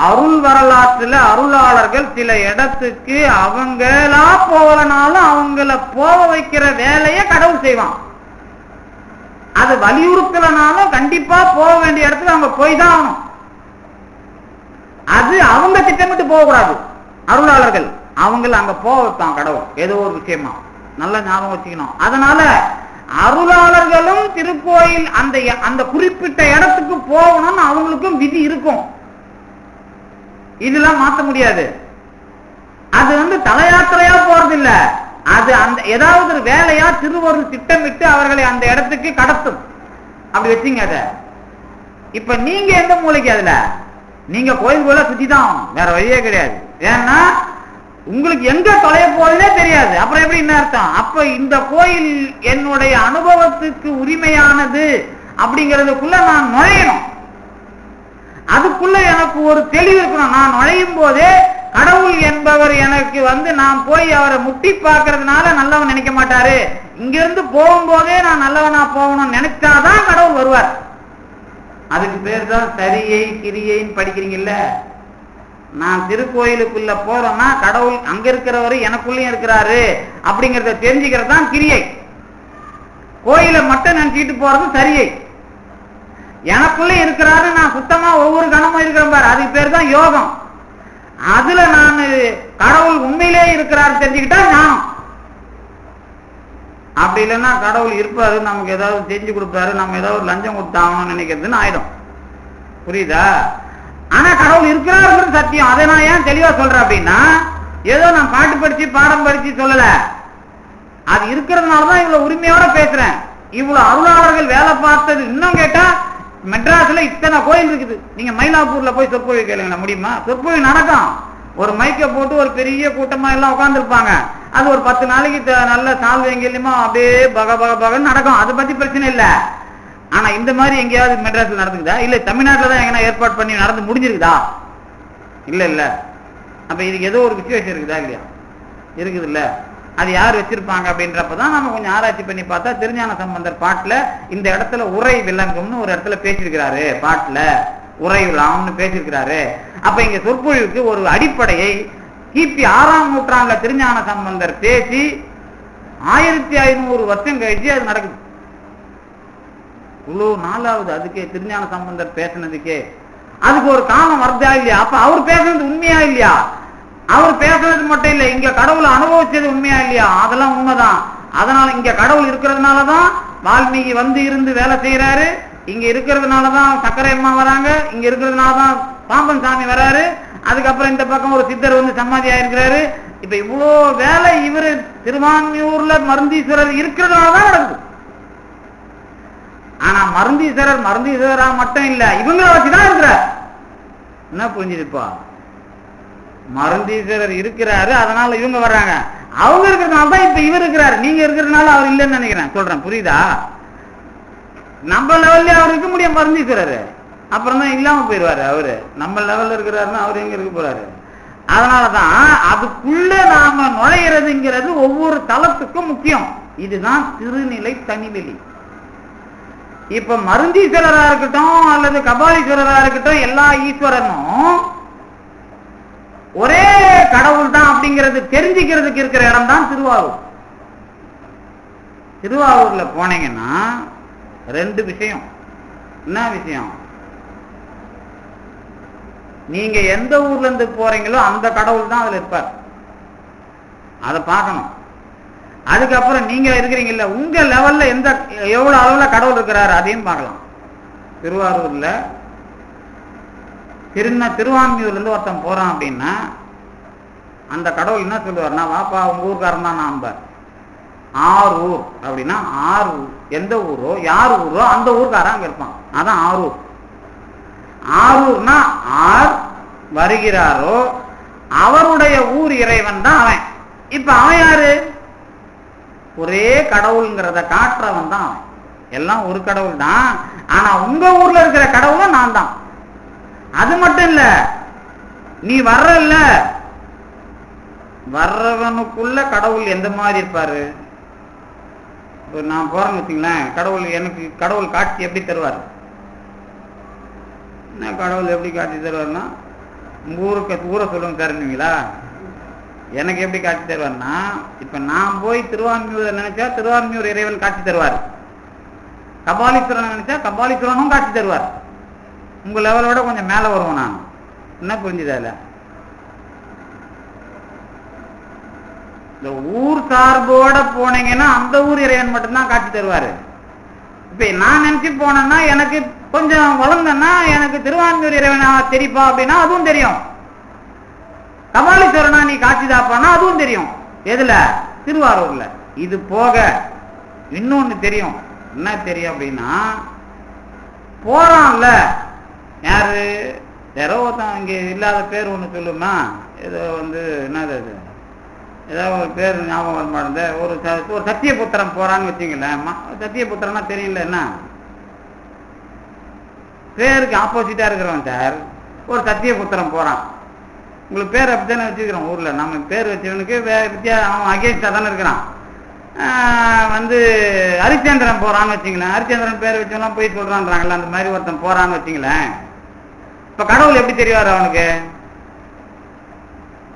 அருள் வரலாற்றுல அருளாளர்கள் சில இடத்துக்கு அவங்களா போகலனாலும் அவங்கள போக வைக்கிற வேலையை கடவுள் செய்வான். அது வலியுறுத்தலனாலும் கண்டிப்பா போக வேண்டிய இடத்துக்கு அவங்க போய் தான் ஆகணும். அது அவங்க திட்டமிட்டு போகக்கூடாது. அருளாளர்கள் அவங்கள அங்க போக வைப்பான் கடவுள் ஏதோ ஒரு விஷயமா. நல்லா ஞாபகம் வச்சுக்கணும். அதனால அருளாளர்களும் திருக்கோயில் அந்த குறிப்பிட்ட இடத்துக்கு போகணும்னு அவங்களுக்கும் விதி இருக்கும். இதெல்லாம் மாற்ற முடியாது. அது தலையாத்திரையா போறது இல்ல. அது அந்த ஏதாவது ஒரு வேலையா திருவருள் திட்டமிட்டு அவர்களை அந்த இடத்துக்கு கடத்தும். அப்படி வச்சுங்க. அத இப்ப நீங்க எந்த மூளைக்கு அதுல நீங்க கோயில் கோயில சுத்திதான் வேற வழியே கிடையாது. ஏன்னா உங்களுக்கு எங்க தொலைய போறதே தெரியாது. அப்புறம் எப்படி என்ன அர்த்தம்? அப்ப இந்த கோயில் என்னுடைய அனுபவத்துக்கு உரிமையானது அப்படிங்கிறதுக்குள்ள நான் நுழையணும். அதுக்குள்ள எனக்கு ஒரு தெளிவு இருக்கணும். நான் நுழையும் போதே கடவுள் என்பவர் எனக்கு நான் போய் அவரை முட்டி பார்க்கறதுனால நல்லவன் நினைக்க மாட்டாரு. இங்கிருந்து போகும்போதே நான் நல்லவனா போகணும்னு நினைச்சாதான் கடவுள் வருவார். அதுக்கு பேர் தான் சரியை கிரியைன்னு படிக்கிறீங்கல்ல. நான் திருக்கோயிலுக்குள்ள போறேன்னா கடவுள் அங்க இருக்கிறவரு எனக்குள்ளயும் இருக்கிறாரு அப்படிங்கறத தெரிஞ்சுக்கிறது தான் கிரியை. கோயிலை மட்டும் நினைச்சிட்டு போறது சரியை. எனக்குள்ள இருக்கிறாரு, நான் சுத்தமா ஒவ்வொரு கணமும் இருக்கிறேன் பாரு, அதுக்கு பேர் தான் யோகம். அதுல நான் கடவுள் உண்மையிலே இருக்கிறாரு தெரிஞ்சுக்கிட்டா ஞானம். அப்படி இல்லைன்னா கடவுள் இருப்பாரு, நமக்கு ஏதாவது செஞ்சு கொடுப்பாரு, நம்ம ஏதாவது லஞ்சம் கொடுத்தாங்கன்னு நினைக்கிறதுன்னு ஆயிடும். புரியுதா? ஆனா கடவுள் இருக்கிறாருங்கிறது சத்தியம். அதை நான் ஏன் தெளிவா சொல்றேன் அப்படின்னா, ஏதோ நான் பாட்டு படிச்சு பாடம் படிச்சு சொல்லல, அது இருக்கிறதுனாலதான் இவ்வளவு உரிமையோட பேசுறேன். இவ்வளவு அருளாளர்கள் வேலை பார்த்தது. இன்னும் கேட்டா மெட்ராஸ்ல இத்தனை கோயில் இருக்குது. நீங்க மயிலாப்பூர்ல போய் சொற்பொழிவு கேளுங்களா, முடியுமா? சொற்பொழிவு நடக்கும். ஒரு மைக்க போட்டு ஒரு பெரிய கூட்டமா எல்லாம் உட்கார்ந்து இருப்பாங்க. அது ஒரு 10 நாளைக்கு நல்ல சால்வைங்கல்யமா அப்படியே பக பக பகன்னு நடக்கும். அதை பத்தி பிரச்சனை இல்லை. ஆனா இந்த மாதிரி எங்கேயாவது மெட்ராஸ்ல நடந்துக்குதா? இல்ல தமிழ்நாட்டுல தான் எங்கன்னா ஏற்பாடு பண்ணி நடந்து முடிஞ்சிருக்குதா? இல்ல இல்ல. அப்ப இதுக்கு ஏதோ ஒரு விசேஷம் இருக்குதா? இல்லையா? இருக்குது இல்ல. அது யார் வச்சிருப்பாங்க அப்படின்றப்பதான் நம்ம கொஞ்சம் ஆராய்ச்சி பண்ணி பார்த்தா திருஞான சம்பந்தர் பாட்டுல இந்த இடத்துல உரை விளங்கும்னு ஒரு இடத்துல பேசியிருக்கிறாரு. பாட்டுல உரை விழாம்னு பேசியிருக்கிறாரு. அப்ப இங்க சொற்பொழிவுக்கு ஒரு அடிப்படையை கிபி 6ஆம் நூற்றாண்டுல திருஞான சம்பந்தர் பேசி 1500 வருஷம் கழிச்சு அது நடக்குது. இவ்வளவு நாளாவது அதுக்கே திருஞான சம்பந்தர் பேசினதுக்கே அதுக்கு ஒரு காலம் வருதா இல்லையா? அப்ப அவர் பேசுனது உண்மையா இல்லையா? அவர் பேசுறது மட்டும் இல்ல, இங்க கடவுளை அனுபவிச்சது உண்மையா இல்லையா? அதெல்லாம் உண்மைதான். அதனால இங்க கடவுள் இருக்கிறதுனாலதான் வால்மீகி வந்து இருந்து வேலை செய்யறாரு. இங்க இருக்கிறதுனாலதான் சக்கரை அம்மா வராங்க. இங்க இருக்கிறதுனாலதான் பாம்பன் சாமி வராரு. அதுக்கப்புறம் இந்த பக்கம் ஒரு சித்தர் வந்து சமாதி ஆயிருக்கிறாரு. இப்ப இவ்வளோ வேலை இவரு திருவான்மியூர்ல மருந்தீஸ்வரர் இருக்கிறதுனாலதான் நடக்குது. ஆனா மருந்தீஸ்வரரா மட்டும் இல்ல, இவங்கள வச்சுதான் இருக்கிறார். என்ன புரிஞ்சுதுப்பா? மருந்தீஸ்வரர் இருக்கிறாரு, அதனால இவங்க வர்றாங்க. அவங்க இருக்கிறதுனால தான் இப்ப இவர் இருக்கிறாரு. நீங்க இருக்கிறதுனால அவர் இல்லைன்னு நினைக்கிறேன். சொல்றேன், புரியுதா? நம்ம லெவல்ல அவர் இருக்க முடியும் மருந்தீஸ்வரர். அப்புறம் தான் இல்லாம போயிடுவாரு. அவரு நம்ம லெவல்ல இருக்கிறாருன்னா அவர் எங்க இருக்க போறாரு? அதனாலதான் அதுக்குள்ள நாம நுழையிறதுங்கிறது ஒவ்வொரு தளத்துக்கும் முக்கியம். இதுதான் திருநிலை தனிவெளி. இப்ப மருந்தீஸ்வரரா இருக்கட்டும் அல்லது கபாலீஸ்வரரா இருக்கட்டும், எல்லா ஈஸ்வரனும் ஒரே கடவுள் தான் அப்படிங்கிறது தெரிஞ்சுக்கிறதுக்கு இருக்கிற இடம் தான் திருவாரூர். திருவாரூர்ல போனீங்கன்னா 2 விஷயம். என்ன விஷயம்? நீங்க எந்த ஊர்ல இருந்து போறீங்களோ அந்த கடவுள் தான் அதுல இருப்பார். அதை பார்க்கணும். அதுக்கப்புறம் நீங்க இருக்கிறீங்கல்ல, உங்க லெவல்ல எவ்வளவு அளவுல கடவுள் இருக்கிறாரு அதையும் பார்க்கலாம். திருவாரூர்ல திருவான்மியூர்ல இருந்து ஒருத்தன் போறான் அப்படின்னா அந்த கடவுள் என்ன சொல்லுவார்னா, வாப்பா உங்க ஊருக்காரன் தான் நம்பர். ஆரூர் அப்படின்னா ஆரூர், எந்த ஊரோ யார் ஊரோ அந்த ஊருக்காரன் அங்க இருப்பான். அதான் ஆரூர். ஆரூர்னா ஆர் வருகிறாரோ அவருடைய ஊர் இறைவன் தான் அவன். இப்ப அவன் யாரு? ஒரே கடவுள்ங்கிறத காட்டுறவன் தான் அவன். எல்லாம் ஒரு கடவுள் தான். ஆனா உங்க ஊர்ல இருக்கிற கடவுளும் நான் தான். அது மட்டும் இல்ல, நீ வர்றல்ல, வர்றவனுக்குள்ள கடவுள் எந்த மாதிரி இருப்பாரு? நான் போறேன்னு வச்சுங்களேன், எனக்கு கடவுள் காட்சி எப்படி தருவார்? என்ன கடவுள் எப்படி காட்சி தருவார்னா, ஊரை சொல்லுங்க தருவீங்களா? எனக்கு எப்படி காட்சி தருவார்னா, இப்ப நான் போய் திருவான்மியூர் நினைச்சா திருவான்மியூர் இறைவன் காட்சி தருவார். கபாலீஸ்வரன் நினைச்சா கபாலீஸ்வரனும் காட்சி தருவார். உங்க லெவலோட கொஞ்சம் மேல வருவோம். நான் என்ன புரிஞ்சுதா? இந்த ஊர் சார்போட போனீங்கன்னா அந்த ஊர் இறைவன் மட்டும்தான் காட்சி தருவாரு. இப்ப நான் நினைச்சு போனேன்னா, எனக்கு கொஞ்சம் வளர்ந்தேன்னா எனக்கு திருவான்மியூர் இறைவனா தெரிப்பா அப்படின்னா அதுவும் தெரியும். கபாலீஸ்வரனா நீ காட்சி தாப்பானா அதுவும் தெரியும். எதுல? திருவாரூர்ல. இது போக இன்னொன்னு தெரியும். என்ன தெரியும் அப்படின்னா, போறான்ல யாரு, யாரோ ஒருத்தன் இங்க இல்லாத பேர் ஒண்ணு சொல்லுமா, ஏதோ என்னது அது, ஏதாவது ஒரு பேர் ஞாபகம் வர மாட்டேங்குது. ஒரு சத்தியபுத்திரன் போறான்னு வச்சுங்களேன். சத்தியபுத்திரன்னா தெரியல, என்ன பேருக்கு ஆப்போசிட்டா இருக்கிறவன் சார். ஒரு சத்தியபுத்திரன் போறான். உங்களுக்கு பேர் அப்படித்தானே வச்சுக்கிறோம் ஊர்ல. நம்ம பேர் வச்சவனுக்கு அவன் அகேன்ஸ்டா தானே இருக்கிறான். வந்து ஹரிச்சந்திரன் போறான்னு வச்சுங்களேன், ஹரிச்சந்திரன் பேர் வச்சவெல்லாம் போய் சொல்றான்றாங்கல்ல, அந்த மாதிரி ஒருத்தன் போறான்னு வச்சுங்களேன். இப்ப கடவுள் எப்படி தெரிவாரு அவனுக்கு?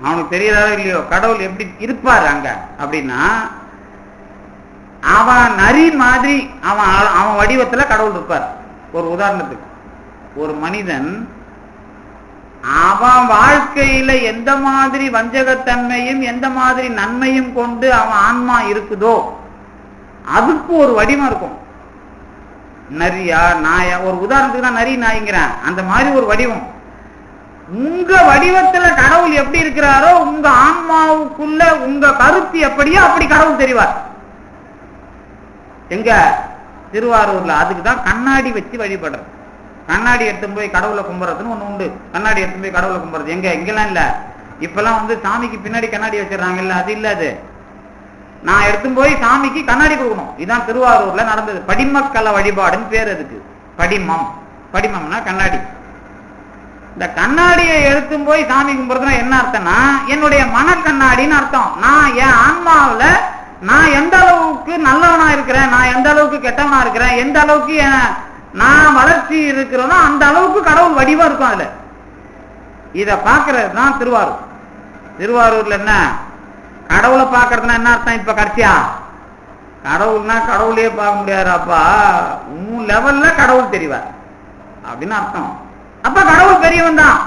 அவனுக்கு தெரியறாரோ இல்லையோ, கடவுள் எப்படி இருப்பாரு அங்க அப்படின்னா, அவன் நரி மாதிரி அவன் வடிவத்துல கடவுள் இருப்பார். ஒரு உதாரணத்துக்கு, ஒரு மனிதன் அவன் வாழ்க்கையில எந்த மாதிரி வஞ்சகத்தன்மையும் எந்த மாதிரி நன்மையும் கொண்டு அவன் ஆன்மா இருக்குதோ அதுக்கு ஒரு வடிவம் இருக்கும். நரியா நாயா, ஒரு உதாரணத்துக்கு தான் நரி நாய்ங்கிறேன், அந்த மாதிரி ஒரு வடிவம். உங்க வடிவத்துல கடவுள் எப்படி இருக்கிறாரோ உங்க ஆன்மாவுக்குள்ள உங்க கருத்து எப்படியோ அப்படி கடவுள் தெரிவார். எங்க திருவாரூர்ல அதுக்குதான் கண்ணாடி வச்சு வழிபடுறது. கண்ணாடி எடுத்து போய் கடவுளை கும்பிட்றதுன்னு ஒண்ணு உண்டு. கண்ணாடி எடுத்து போய் கடவுளை கும்பிட்றது எங்கெல்லாம் இல்ல. இப்பெல்லாம் வந்து சாமிக்கு பின்னாடி கண்ணாடி வச்சிடறாங்க இல்ல, அது இல்ல. அது நான் எடுத்து போய் சாமிக்கு கண்ணாடி கொடுக்கணும். இதுதான் திருவாரூர்ல நடந்தது. படிமக்கல வழிபாடுன்னு பேர் அதுக்கு. படிமம்னா கண்ணாடி. இந்த கண்ணாடியை எடுத்து போய் சாமி கும்பிட்றதுனா என்ன அர்த்தம்னா, என்னுடைய மனக்கண்ணாடின்னு அர்த்தம். நான் என் ஆன்மாவில நான் எந்த அளவுக்கு நல்லவனா இருக்கிறேன், நான் எந்த அளவுக்கு கெட்டவனா இருக்கிறேன், எந்த அளவுக்கு நான் வளர்ச்சி இருக்கிறேனோ அந்த அளவுக்கு கடவுள் வடிவம் இருக்கும் அதுல. இத பாக்குறது தான் திருவாரூர். திருவாரூர்ல என்ன கடவுளை பாக்குறதுனா என்ன அர்த்தம்? இப்ப கடைசியா கடவுள்னா கடவுளையே பார்க்க முடியாதுப்பா, உன் லெவல்ல கடவுள் தெரிவார் அப்படின்னு அர்த்தம். அப்ப கடவுள் பெரியவன் தான்,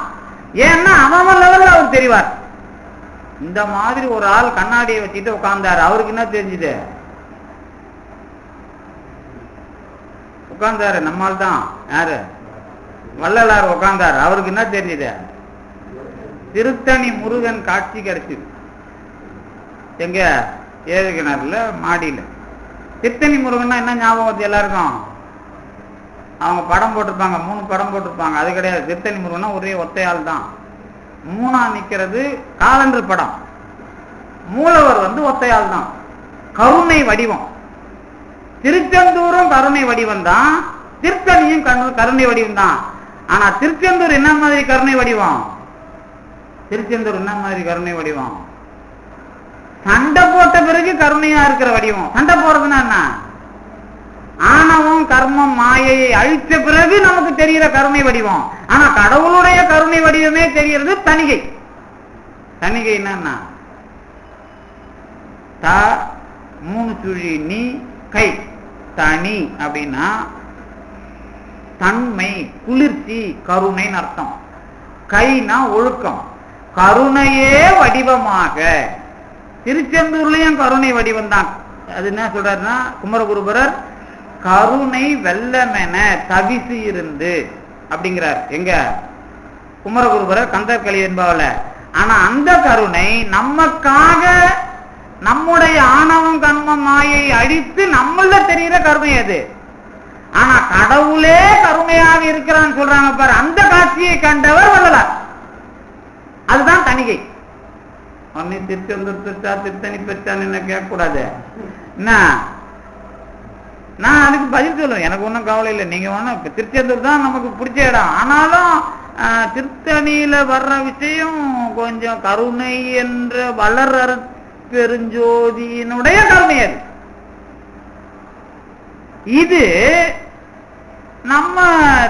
ஏன்னா அவன் லெவல்ல அவர் தெரிவார். இந்த மாதிரி ஒரு ஆள் கண்ணாடியை வச்சுட்டு உட்கார்ந்தாரு. அவருக்கு என்ன தெரிஞ்சுது? உட்கார்ந்தாரு நம்மால் தான். யாரு? வள்ளலார் உட்கார்ந்தாரு. அவருக்கு என்ன தெரிஞ்சுது? திருத்தணி முருகன் காட்சி கிடைச்சது. எங்க? ஏழுகிணறுல மாடியில. திருத்தணி முருகன்னா என்ன ஞாபகம் வருது எல்லாருக்கும்? அவங்க படம் போட்டிருப்பாங்க, 3 படம் போட்டிருப்பாங்க. அது கிடையாது. திருத்தணி முருகன்னா ஒரே ஒத்தையாள் தான். 3ஆ நிக்கிறது காலண்டர் படம். மூலவர் வந்து ஒத்தையாள் தான். கருணை வடிவம். திருச்செந்தூரும் கருணை வடிவம் தான், திருத்தணியும் கருணை வடிவம் தான். ஆனா திருச்செந்தூர் என்ன மாதிரி கருணை வடிவம்? திருச்செந்தூர் என்ன மாதிரி கருணை வடிவம்? சண்டை போட்ட பிறகு கருணையா இருக்கிற வடிவம். சண்டை போறதுன்னா என்ன? ஆணவம் கர்மம் மாயையை அழித்த பிறகு நமக்கு தெரிகிற கருணை வடிவம். ஆனா கடவுளுடைய கருணை வடிவமே தெரிகிறது தணிகை. தணிகை என்னன்னா, த 3 சுழி நீ கை தனி அப்படின்னா தன்மை, குளிர்ச்சி, கருணைன்னு அர்த்தம். கைனா ஒழுக்கம், கருணையே வடிவமாக. திருச்செந்தூர்லயும் கருணை வடிவம் தான். அது என்ன சொல்றாருன்னா குமரகுருபரர், கருணை வெள்ளமென தவிசு இருந்து அப்படிங்கிறார். எங்க? குமரகுருபரர் கந்தர்களி என்பவள. ஆனா அந்த கருணை நமக்காக நம்முடைய ஆணவம் கண்மம் மாயை அழித்து நம்மள தெரிகிற கருணை அது. ஆனா கடவுளே கருணையாக இருக்கிறான்னு சொல்றாங்க பாரு, அந்த காட்சியை கண்டவர் வள்ளலார். அதுதான் தணிகை. ஒன்னே திருச்செந்தூர் பெற்றா திருத்தணி பெற்றான்னு என்ன கேட்க கூடாது. என்ன நான் அதுக்கு பதில் சொல்லுவேன், எனக்கு ஒன்றும் கவலை இல்லை. நீங்க ஒன்றும் திருச்செந்தூர் தான் நமக்கு பிடிச்ச இடம். ஆனாலும் திருத்தணியில வர்ற விஷயம் கொஞ்சம் கருணை என்ற வளர் பெருஞ்சோதியினுடைய கருணை அது. இது நம்ம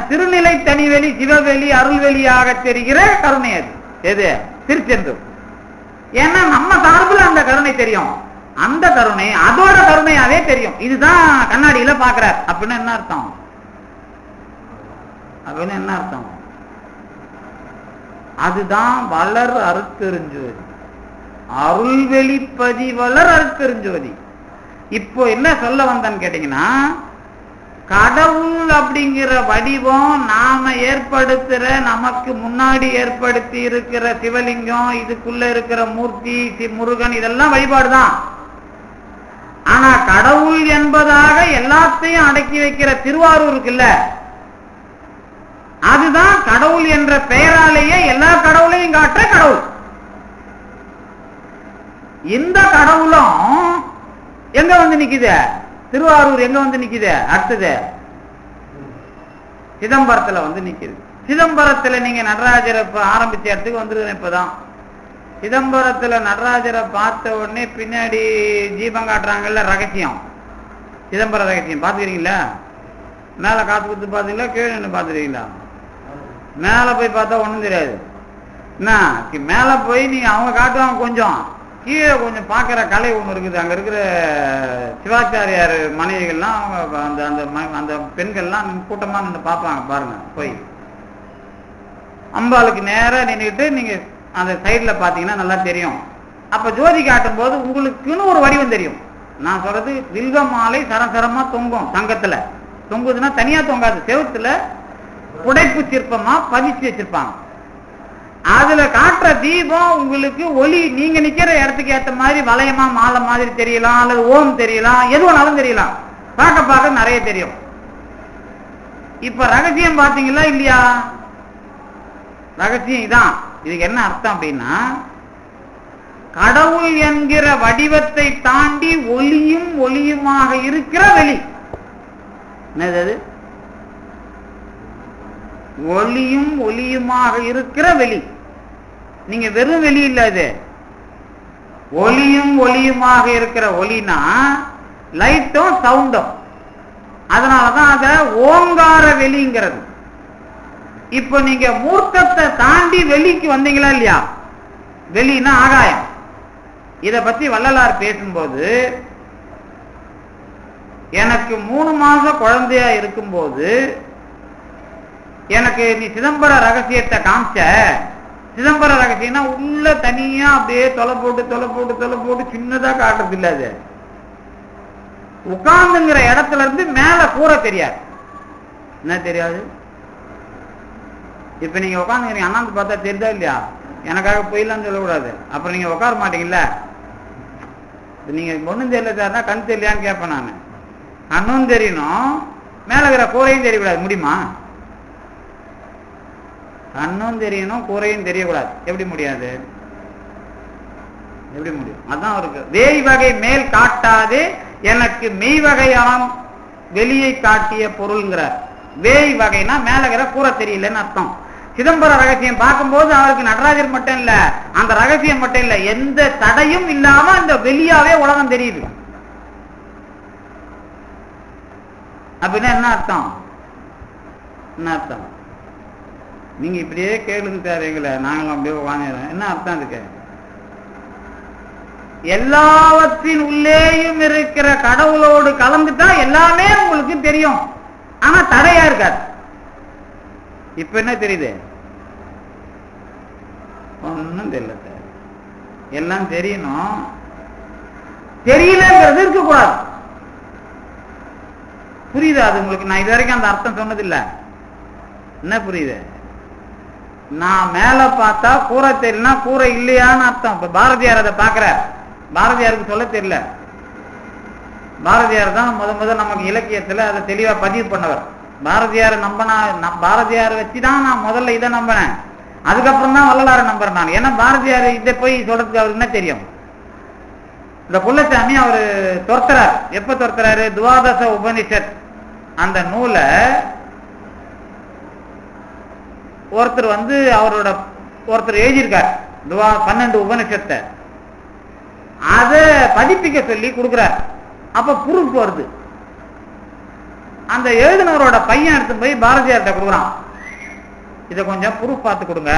திருநிலை தனிவெளி சிவவெளி அருள்வெளியாக தெரிகிற கருணை அது. எது? திருச்செந்தூர். ஏன்னா நம்ம சார்பில் அந்த கருணை தெரியும். அந்த கருணை அதோட கருணையாவே தெரியும். இதுதான் கண்ணாடியில பாக்குறார். அப்படின்னு என்ன அர்த்தம்? அப்படின்னு என்ன அர்த்தம்? அதுதான் வளர் அருட்பெருஞ்சோதி, அருள்வெளிப்பதி வளர் அருட்பெருஞ்சோதி. இப்போ என்ன சொல்ல வந்தேன்னு கேட்டீங்கன்னா, கடவுள் அப்படிங்கிற வடிவம் நாம ஏற்படுத்துற, நமக்கு முன்னாடி ஏற்படுத்தி இருக்கிற சிவலிங்கம், இதுக்குள்ள இருக்கிற மூர்த்தி முருகன், இதெல்லாம் வழிபாடுதான். ஆனா கடவுள் என்பதாக எல்லாத்தையும் அடக்கி வைக்கிற திருவாரூர் இருக்குல்ல, அதுதான் கடவுள் என்ற பெயராலேயே எல்லா கடவுளையும் காட்டுற கடவுள். இந்த கடவுளும் எங்க வந்து நிக்குது? திருவாரூர் எங்க வந்து நிக்குது? அடுத்தது சிதம்பரத்துல வந்து நிக்குது. சிதம்பரத்துல நீங்க நடராஜரை ஆரம்பிச்ச இடத்துக்கு வந்துருக்கேன். இப்பதான் சிதம்பரத்துல நடராஜரை பார்த்த உடனே பின்னாடி தீபம் காட்டுறாங்கல்ல, ரகசியம், சிதம்பர ரகசியம் பார்த்துக்கிறீங்களா? மேலே காத்து குத்து பார்த்தீங்களா, கீழே நின்று பார்த்துருக்கீங்களா? மேலே போய் பார்த்தா ஒன்றும் தெரியாது. என்ன மேலே போய் நீங்கள் அவங்க காட்டுவாங்க கொஞ்சம், கீழே கொஞ்சம் பார்க்குற கலை ஒன்று இருக்குது. அங்கே இருக்கிற சிவாச்சாரியார் மனைவிகள்லாம் அவங்க அந்த அந்த அந்த பெண்கள்லாம் கூட்டமாக நின்று பார்ப்பாங்க பாருங்க. போய் அம்பாளுக்கு நேராக நின்றுட்டு நீங்கள் அந்த சைடில் பார்த்தீங்கன்னா நல்லா தெரியும். அப்போ ஜோதி காட்டும் போது உங்களுக்குன்னு ஒரு வடிவம் தெரியும். நான் சொல்றது வில்வ மாலை சரசரமா தொங்கும், தங்கத்துல தொங்குதுன்னா தனியா தொங்காது, செவுத்துல புடைப்பு சிற்பமா பதிச்சு வச்சிருப்பாங்க. அதுல காட்டுற தீபம் உங்களுக்கு ஒளி, நீங்க நிக்கிற இடத்துக்கு ஏற்ற மாதிரி வளையமா மாலை மாதிரி தெரியலாம், அல்லது ஓம் தெரியலாம், எது வேணாலும் தெரியலாம், பார்க்க பார்க்க நிறைய தெரியும். இப்ப ரகசியம் பாத்தீங்களா இல்லையா? ரகசியம் இதான். இதுக்கு என்ன அர்த்தம் அப்படின்னா, கடவுள் என்கிற வடிவத்தை தாண்டி ஒளியும் ஒளியுமாக இருக்கிற வெளி. என்னது? ஒளியும் ஒளியுமாக இருக்கிற வெளி. நீங்க வெறும் வெளி இல்ல, இது ஒளியும் ஒளியுமாக இருக்கிற ஒளினா லைட்டும் சவுண்டும். அதனாலதான் அத ஓங்கார வெளிங்கிறது. இப்ப நீங்க மூர்த்தத்தை தாண்டி வெளிக்கு வந்தீங்களா இல்லையா? வெளினா ஆகாயம். இத பத்தி வள்ளலார் பேசும்போது, எனக்கு 3 மாசம் குழந்தையா இருக்கும்போது எனக்கு நீ சிதம்பர ரகசியத்தை காமிச்ச. சிதம்பர ரகசியம்னா உள்ள தனியா அப்படியே தொலை போட்டு சின்னதா காட்டுறது இல்ல. அது உட்கார்ந்துங்கிற இடத்துல இருந்து மேல கூற தெரியாது. என்ன தெரியாது? இப்ப நீங்க உட்காந்துக்கிறீங்க, அண்ணாந்து பார்த்தா தெரியுதா இல்லையா? எனக்காக போயிடலான்னு சொல்லக்கூடாது. அப்புறம் நீங்க உட்கார மாட்டீங்கல்ல. நீங்க ஒண்ணும் தெரியல சார்னா கண் தெரியலையான்னு கேட்பேன் நான். கண்ணும் தெரியணும், மேல இருக்கிற கூரையும் தெரியக்கூடாது. முடியுமா? கண்ணும் தெரியணும், கூரையும் தெரியக்கூடாது. எப்படி முடியாது? எப்படி முடியும்? அதான் அவருக்கு வேய் வகை மேல் காட்டாது எனக்கு மெய் வகையாம் வெளியை காட்டிய பொருள்ங்கிறார். வேய் வகைனா மேல இருக்கிற கூரை தெரியலன்னு அர்த்தம். சிதம்பர ரகசியம் பார்க்கும்போது அவருக்கு நடராஜர் மட்டும் இல்ல, அந்த ரகசியம் மட்டும் இல்ல, எந்த தடையும் இல்லாம அந்த வெளியாவே உலகம் தெரியுது. அப்படின்னா என்ன அர்த்தம்? என்ன அர்த்தம்? நீங்க இப்படியே கேளுங்க சார், எங்களை நாங்களும் அப்படியே வாங்கிடுறோம். என்ன அர்த்தம் அதுக்கு? எல்லாவற்றின் உள்ளேயும் இருக்கிற கடவுளோடு கலந்துட்டா எல்லாமே உங்களுக்கு தெரியும், ஆனா தடையா இருக்காது. இப்ப என்ன தெரியுது? ஒன்னும் தெரியல சார். எல்லாம் தெரியணும், தெரியலங்கிறது இருக்கக்கூடாது. புரியுதா அது உங்களுக்கு? நான் இது வரைக்கும் அந்த அர்த்தம் சொன்னதில்லை. என்ன புரியுது? நான் மேல பார்த்தா கூரை தெரியலனா கூரை இல்லையான்னு அர்த்தம். இப்ப பாரதியார் அதை பாக்குற, பாரதியாருக்கு சொல்ல தெரியல. பாரதியார் தான் முதல் நமக்கு இலக்கியத்துல அதை தெளிவா பதிவு பண்ணவர். பாரதியார் நம்பினா, பாரதியார் வச்சுதான் நான் முதல்ல இதை நம்பினேன். அதுக்கப்புறம் தான் வள்ளலாரை நம்புறேன் நான். ஏன்னா பாரதியார் இதை போய் சொல்றதுக்கு அவருக்கு என்ன தெரியும்? இந்த குலசாமி அவரு துரத்துறாரு. எப்ப துரத்துறாரு? துவாதச உபனிஷத் அந்த நூலை ஒருத்தர் ஒருத்தர் எழுதியிருக்கார். 12 உபனிஷத்தை அதை பதிப்பிக்க சொல்லி கொடுக்குறார். அப்ப ப்ரூஃப் வருது. அந்த எழுதினவரோட பையன் எடுத்து போய் பாரதியார்கிட்ட கொடுக்குறான். இதை கொஞ்சம் ப்ரூஃப் பார்த்து கொடுங்க.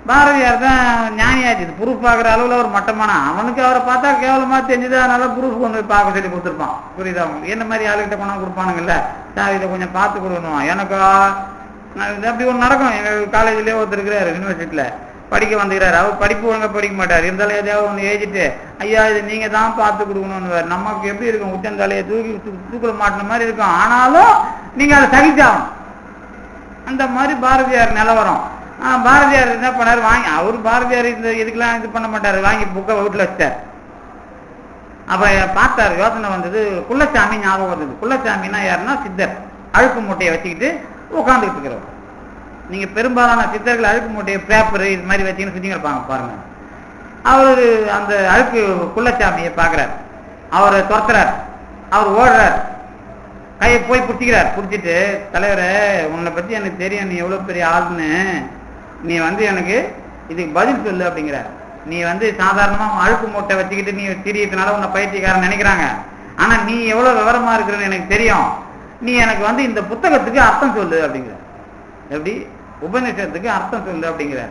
பாரதியார் தான் ஞானியாச்சு, இது ப்ரூஃப் பார்க்குற அளவில் ஒரு மட்டமான, அவனுக்கு அவரை பார்த்தா கேவலமா தெரிஞ்சுது, அதனால ப்ரூஃப் கொண்டு போய் பார்க்க சொல்லி கொடுத்துருப்பான். புரியுதா? என்ன மாதிரி ஆளுகிட்ட கொண்டாந்து கொடுப்பானுங்கல்ல, சார் இதை கொஞ்சம் பார்த்து கொடுக்கணும் எனக்கு. அப்படி ஒன்று நடக்கும். எங்கள் காலேஜ்லேயே ஒருத்தர் இருக்கிறாரு, யூனிவர்சிட்டியில் படிக்க வந்துக்கிறாரு. அவர் படிப்பு ஒழுங்கா படிக்க மாட்டார். இருந்தாலும் எதையாவது ஒன்று எழுதிட்டு, ஐயா இது நீங்க தான் பார்த்து கொடுக்கணும்னு. நமக்கு எப்படி இருக்கும்? உச்சந்தலையை தூக்கில மாட்டின மாதிரி இருக்கும், ஆனாலும் நீங்க அதை சகிச்சாகணும். அந்த மாதிரி பாரதியார் நிலவரம். பாரதியார் என்ன பண்ணாரு? வாங்கி அவர் பாரதியார் இந்த இதுக்கெல்லாம் இது பண்ண மாட்டாரு, வாங்கி புக்கை வீட்டில் வச்சார். அப்ப பார்த்தாரு, யோசனை வந்தது. குலசாமி ஞாபகம் வந்தது. குலசாமின்னா யாருன்னா சித்தர். அழுக்கு மூட்டையை வச்சுக்கிட்டு உட்காந்துக்கிட்டு இருக்கிறவர். நீங்க பெரும்பாலான சித்தர்கள் அழுக்கு மூட்டையை பேப்பர் இது மாதிரி வச்சுக்கின்னு சுத்திங்க இருப்பாங்க பாருங்க. அவரு அந்த அழுக்கு குலசாமியை பார்க்கிறார், அவரை துரத்துறார், அவர் ஓடுறார், கையை போய் பிடிச்சிக்கிறார். பிடிச்சிட்டு, தலைவரை உன்னை பத்தி எனக்கு தெரியும், நீ எவ்வளவு பெரிய ஆளுன்னு, நீ எனக்கு இதுக்கு பதில் சொல்லு அப்படிங்கிறார். நீ சாதாரணமா அழுக்கு மூட்டை வச்சுக்கிட்டு நீ திரியதுனால உன்னை பைத்தியக்காரன் நினைக்கிறாங்க. ஆனா நீ எவ்வளவு விவரமா இருக்கிறன்னு எனக்கு தெரியும். நீ எனக்கு இந்த புத்தகத்துக்கு அர்த்தம் சொல்லு அப்படிங்கிற. எப்படி உபநிஷத்துக்கு அர்த்தம் சொல்லு அப்படிங்கிற.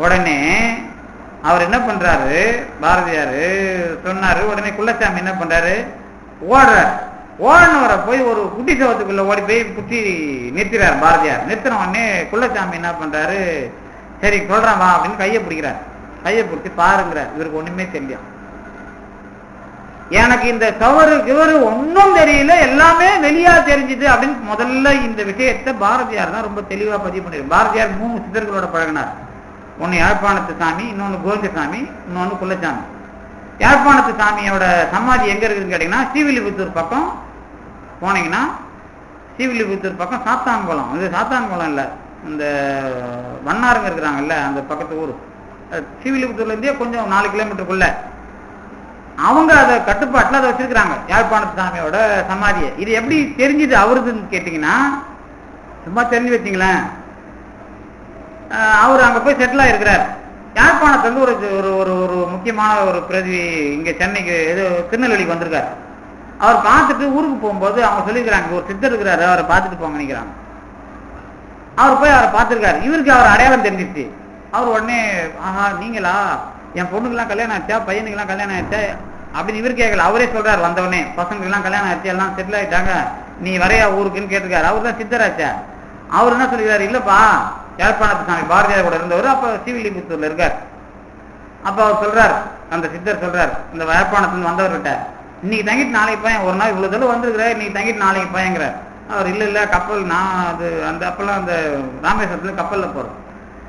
உடனே அவர் என்ன பண்றாரு, பாரதியாரு சொன்னாரு. உடனே குள்ளசாமி என்ன பண்றாரு, ஓடினவரை போய் ஒரு குட்டி சவத்துக்குள்ள ஓடி போய் குட்டி நிறுத்திறாரு பாரதியார். நிறுத்தின உடனே குள்ளசாமி என்ன பண்றாரு, சரி சொல்றான் வா அப்படின்னு கையை பிடிக்கிறார். கையை பிடிச்சி பாருங்கிறார். இவருக்கு ஒண்ணுமே தெரியும். எனக்கு இந்த இவரு ஒன்னும் தெரியல, எல்லாமே வெளியா தெரிஞ்சுது அப்படின்னு முதல்ல இந்த விஷயத்தை பாரதியார் தான் ரொம்ப தெளிவா பதிவு பண்ணிரு. பாரதியார் 3 சித்தர்களோட பழகினார். ஒன்னு யாழ்ப்பாணத்து சாமி, இன்னொன்னு கோவிந்தசாமி, இன்னொன்னு குள்ளசாமி. யாழ்ப்பாணத்து சாமியோட சமாதி எங்க இருக்குதுன்னு கேட்டீங்கன்னா ஸ்ரீவில்லிபுத்தூர் பக்கம் போனீங்கன்னா, ஸ்ரீவில்லிபுத்தூர் பக்கம் சாத்தான்குளம். சாத்தான்குளம் இல்ல, இந்த வண்ணாருங்க இருக்கிறாங்கல்ல அந்த பக்கத்து ஊர். ஸ்ரீவில்லிபுத்தூர்ல இருந்தே கொஞ்சம் 4 கிலோமீட்டருக்குள்ள அவங்க அதை கட்டுப்பாட்டுல அதை வச்சிருக்கிறாங்க, யாழ்ப்பாணத்து சாமியோட சமாதியை. இது எப்படி தெரிஞ்சுது அவருதுன்னு கேட்டீங்கன்னா, சும்மா தெரிஞ்சு வச்சிங்களேன், அவர் அங்க போய் செட்டில் ஆயிருக்கிறார். யாழ்ப்பாணத்துல ஒரு ஒரு ஒரு முக்கியமான ஒரு பிரதி இங்க சென்னைக்கு திருநெல்வேலிக்கு வந்திருக்காரு. அவர் பார்த்துட்டு ஊருக்கு போகும்போது அவங்க சொல்லிக்கிறாங்க, ஒரு சித்தர் இருக்கிறாரு, அவரை பார்த்துட்டு போங்க நினைக்கிறாங்க. அவர் போய் அவரை பார்த்திருக்காரு. இவருக்கு அவர் அடையாளம் தெரிஞ்சிச்சு. அவர் உடனே, ஆஹா நீங்களா, என் பொண்ணுக்கெல்லாம் கல்யாணம் ஆயிடுச்சா, பையனுக்கெல்லாம் கல்யாணம் ஆயிடுச்சா அப்படின்னு இவர் கேட்கல. அவரே சொல்றாரு வந்தவனே, பசங்களுக்கு எல்லாம் கல்யாணம் ஆயிடுச்சு, எல்லாம் செட்டில் ஆயிட்டாங்க, நீ வரையா ஊருக்குன்னு கேட்டிருக்காரு. அவர் தான் சித்தராச்சா. அவர் என்ன சொல்லிக்கிறாரு, இல்லப்பா யாழ்ப்பாணத்து சாமி பாரதியார் கூட இருந்தவர், அப்ப ஸ்ரீவில்லிபுத்தூர்ல இருக்கார். அப்ப அவர் சொல்றாரு, அந்த சித்தர் சொல்றாரு இந்த யாழ்ப்பாணத்துல வந்தவர்கிட்ட, இன்னைக்கு தங்கிட்டு நாளைக்கு பையன், ஒரு நாள் இவ்வளவு தூரம் வந்திருக்கிற, இன்னைக்கு தங்கிட்டு நாளைக்கு பையங்கிறார். அவர் இல்ல கப்பல், நான் அப்பெல்லாம் அந்த ராமேஸ்வரத்துல கப்பல்ல போறோம்.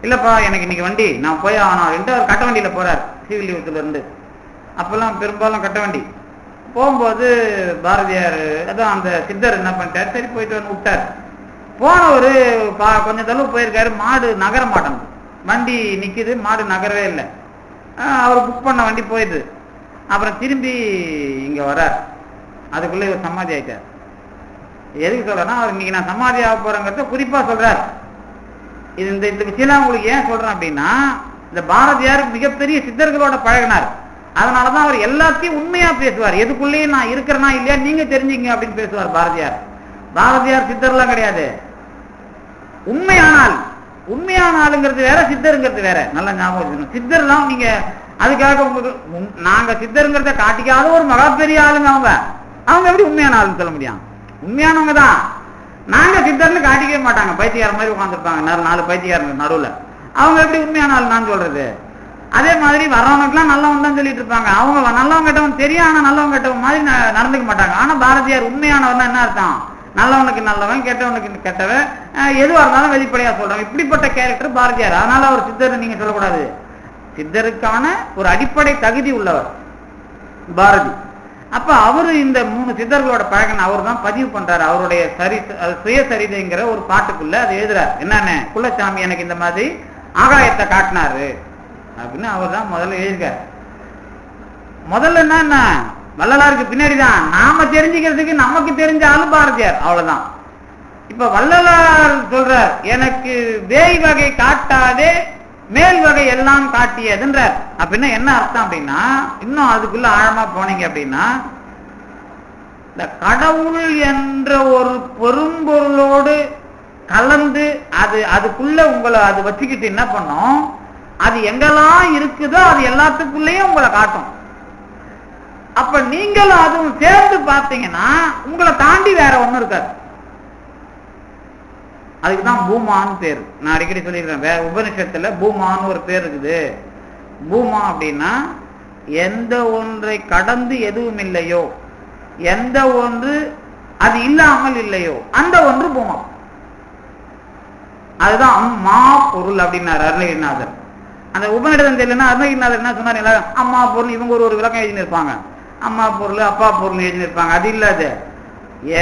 இல்லப்பா எனக்கு இன்னைக்கு வண்டி, நான் போய் ஆகணும். அவர் கட்ட வண்டியில போறாரு ஸ்ரீவில்லிபுத்தூர்ல இருந்து. அப்பெல்லாம் பெரும்பாலும் கட்ட வண்டி. போகும்போது பாரதியார் அதான் அந்த சித்தர் என்ன பண்ணிட்டார், சரி போயிட்டு வந்து விட்டார். போனவரு கொஞ்சம் தளவு போயிருக்காரு, மாடு நகர மாட்டேன், வண்டி நிக்குது, மாடு நகரவே இல்லை. அவர் புக் பண்ண வண்டி போயிடுது. அப்புறம் திரும்பி இங்க வர்றார். அதுக்குள்ள இவர் சமாதி ஆயிட்டார். எதுக்கு சொல்றேன்னா, அவர் இன்னைக்கு நான் சமாதி ஆக போறேங்கிறத குறிப்பா சொல்றார். இந்த விஷயம் உங்களுக்கு ஏன் சொல்றேன் அப்படின்னா, இந்த பாரதியார் மிகப்பெரிய சித்தர்களோட பழகினார். அதனாலதான் அவர் எல்லாத்தையும் உண்மையா பேசுவார். எதுக்குள்ளேயும் நான் இருக்கிறேனா இல்லையா நீங்க தெரிஞ்சுங்க அப்படின்னு பேசுவார் பாரதியார். பாரதியார் சித்தர்லாம் கிடையாது, உண்மையான ஆளுங்கிறது வேற, சித்தருங்கிறது வேற. நல்லா ஞாபகம் வச்சுக்கணும். சித்தர்லாம் நீங்க அதுக்காக உங்களுக்கு நாங்க சித்தருங்கிறத காட்டிக்காத ஒரு மகா பெரிய ஆளுங்க அவங்க எப்படி உண்மையான ஆளுன்னு சொல்ல முடியும்? உண்மையானவங்க தான். நாங்க சித்தர்னு காட்டிக்கவே மாட்டாங்க, பைத்தியக்கார மாதிரி உட்காந்துருப்பாங்க 4 பைத்தியக்காரங்க நடுவுல. அவங்க எப்படி உண்மையான ஆள் நான் சொல்றது? அதே மாதிரி வர்றவங்களுக்குலாம் நல்லவன் தான் சொல்லிட்டு இருப்பாங்க. அவங்க நல்லவங்க கெட்டவன் தெரியும், ஆனா நல்லவங்க கெட்டவன் மாதிரி நடந்துக்க மாட்டாங்க. ஆனா பாரதியார் உண்மையானவன் என்ன அர்த்தம்? நல்லவனுக்கு நல்லவன், கெட்டவனுக்கு கெட்டவன், எதுவா இருந்தாலும் வெளிப்படையா சொல்றாங்க. இப்படிப்பட்ட கேரக்டர் பாரதியார். அதனால அவர் சித்தர் நீங்க சொல்லக்கூடாது. சித்தருக்கான ஒரு அடிப்படை தகுதி உள்ளவர் பாரதி. அப்ப அவரு இந்த 3 சித்தர்களோட பழகன் அவர் தான் பதிவு பண்றாரு. அவருடைய சுயசரிதைங்கிற ஒரு பாட்டுக்குள்ள அதை எழுதுறாரு. என்னன்னு, குள்ளசாமி எனக்கு இந்த மாதிரி ஆகாயத்தை காட்டினாரு அப்படின்னு அவர் தான் முதல்ல எழுதிருக்காரு. முதல்ல என்ன, வள்ளலாருக்கு பின்னாடிதான் நாம தெரிஞ்சுக்கிறதுக்கு நமக்கு தெரிஞ்சாலும் பாரதியார், அவ்வளவுதான். இப்ப வள்ளலார் சொல்றார், எனக்கு வேய் வகை காட்டாதே மேல் வகை எல்லாம் காட்டியதுன்றார். அப்படின்னா என்ன அர்த்தம் அப்படின்னா, இன்னும் அதுக்குள்ள ஆழமா போனீங்க அப்படின்னா, இந்த கடவுள் என்ற ஒரு பெரும்பொருளோடு கலந்து அதுக்குள்ள உங்களை அது வச்சுக்கிட்டு என்ன பண்ணும், அது எங்கெல்லாம் இருக்குதோ அது எல்லாத்துக்குள்ளேயும் உங்களை காட்டும். அப்ப நீங்களும் அதுவும் சேர்ந்து பார்த்தீங்கன்னா உங்களை தாண்டி வேற ஒண்ணு இருக்காது. அதுக்குதான் பூமான்னு பேரு. நான் அடிக்கடி சொல்லியிருக்கேன், உபனிஷத்துல பூமான்னு ஒரு பேர் இருக்குது. பூமா அப்படின்னா எந்த ஒன்றை கடந்து எதுவும் இல்லையோ, எந்த ஒன்று அது இல்லாமல் இல்லையோ அந்த ஒன்று பூமா. அதுதான் அம்மா பொருள் அப்படின்னாரு அருணகிரிநாதர். அந்த உபநிடதம் தெரியலன்னா அருணகிரிநாதர் என்ன சொன்னார், அம்மா பொருள் இவங்க ஒரு விளக்கம் எழுதி இருப்பாங்க, அம்மா பொருள் அப்பா பொருள் எழுதி இருப்பாங்க. அது இல்லாது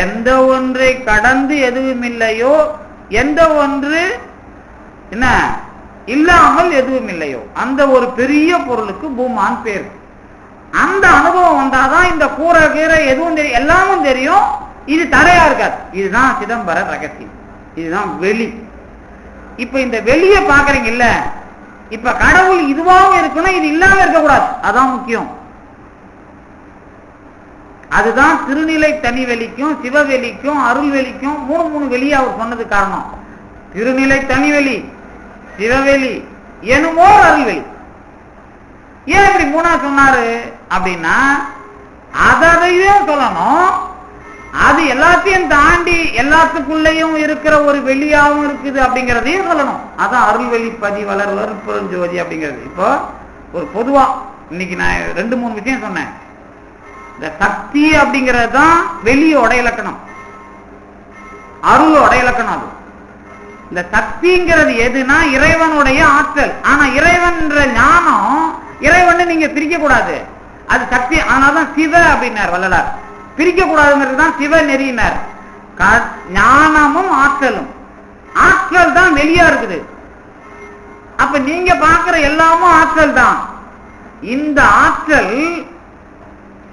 எந்த ஒன்றை கடந்து எதுவும் இல்லையோ, எந்த ஒன்று என்ன இல்லாமல் எதுவும் இல்லையோ அந்த ஒரு பெரிய பொருளுக்கு பூமான் பேர். அந்த அனுபவம் வந்தாதான் இந்த கூரை கீரை எதுவும் தெரியும், எல்லாமும் தெரியும். இது தடையா இருக்காது. இதுதான் சிதம்பர ரகசியம், இதுதான் வெளி. இப்ப இந்த வெளிய பாக்குறீங்க இல்ல, இப்ப கடவுள் இதுவாகவும் இருக்கணும், இது இல்லாம இருக்கக்கூடாது. அதான் முக்கியம். அதுதான் திருநிலை தனி வெளிக்கும் சிவவெளிக்கும் அருள்வெளிக்கும் மூணு வெளியே அவர் சொன்னது காரணம். திருநிலை தனிவெளி, சிவவெளி, எனுமோ அருள்வெளி. ஏன் இப்படி மூணா சொன்னாரு அப்படின்னா, அதையும் சொல்லணும், அது எல்லாத்தையும் தாண்டி எல்லாத்துக்குள்ளேயும் இருக்கிற ஒரு வெளியாகவும் இருக்குது அப்படிங்கிறதையும் சொல்லணும். அதான் அருள்வெளி பதி வளர் பெருஞ்சோதி அப்படிங்கிறது. இப்போ ஒரு பொதுவா இன்னைக்கு நான் 2-3 விஷயம் சொன்னேன். இந்த சக்தி அப்படிங்கிறது தான் வெளியோட இலக்கணம், அருளோட இலக்கணம். அது இந்த சக்திங்கிறது எதுனா இறைவனுடைய ஆற்றல். ஆனா இறைவன் ஞானம், இறைவன் நீங்க பிரிக்க கூடாது, அது சக்தி. ஆனாதான் சிவ அப்படின்னார் வள்ளலார். பிரிக்க கூடாதுங்கிறது தான் சிவ நெறியினார். ஞானமும் ஆற்றலும், ஆற்றல் தான் வெளியா இருக்குது. அப்ப நீங்க பார்க்கிற எல்லாமும் ஆற்றல் தான். இந்த ஆற்றல்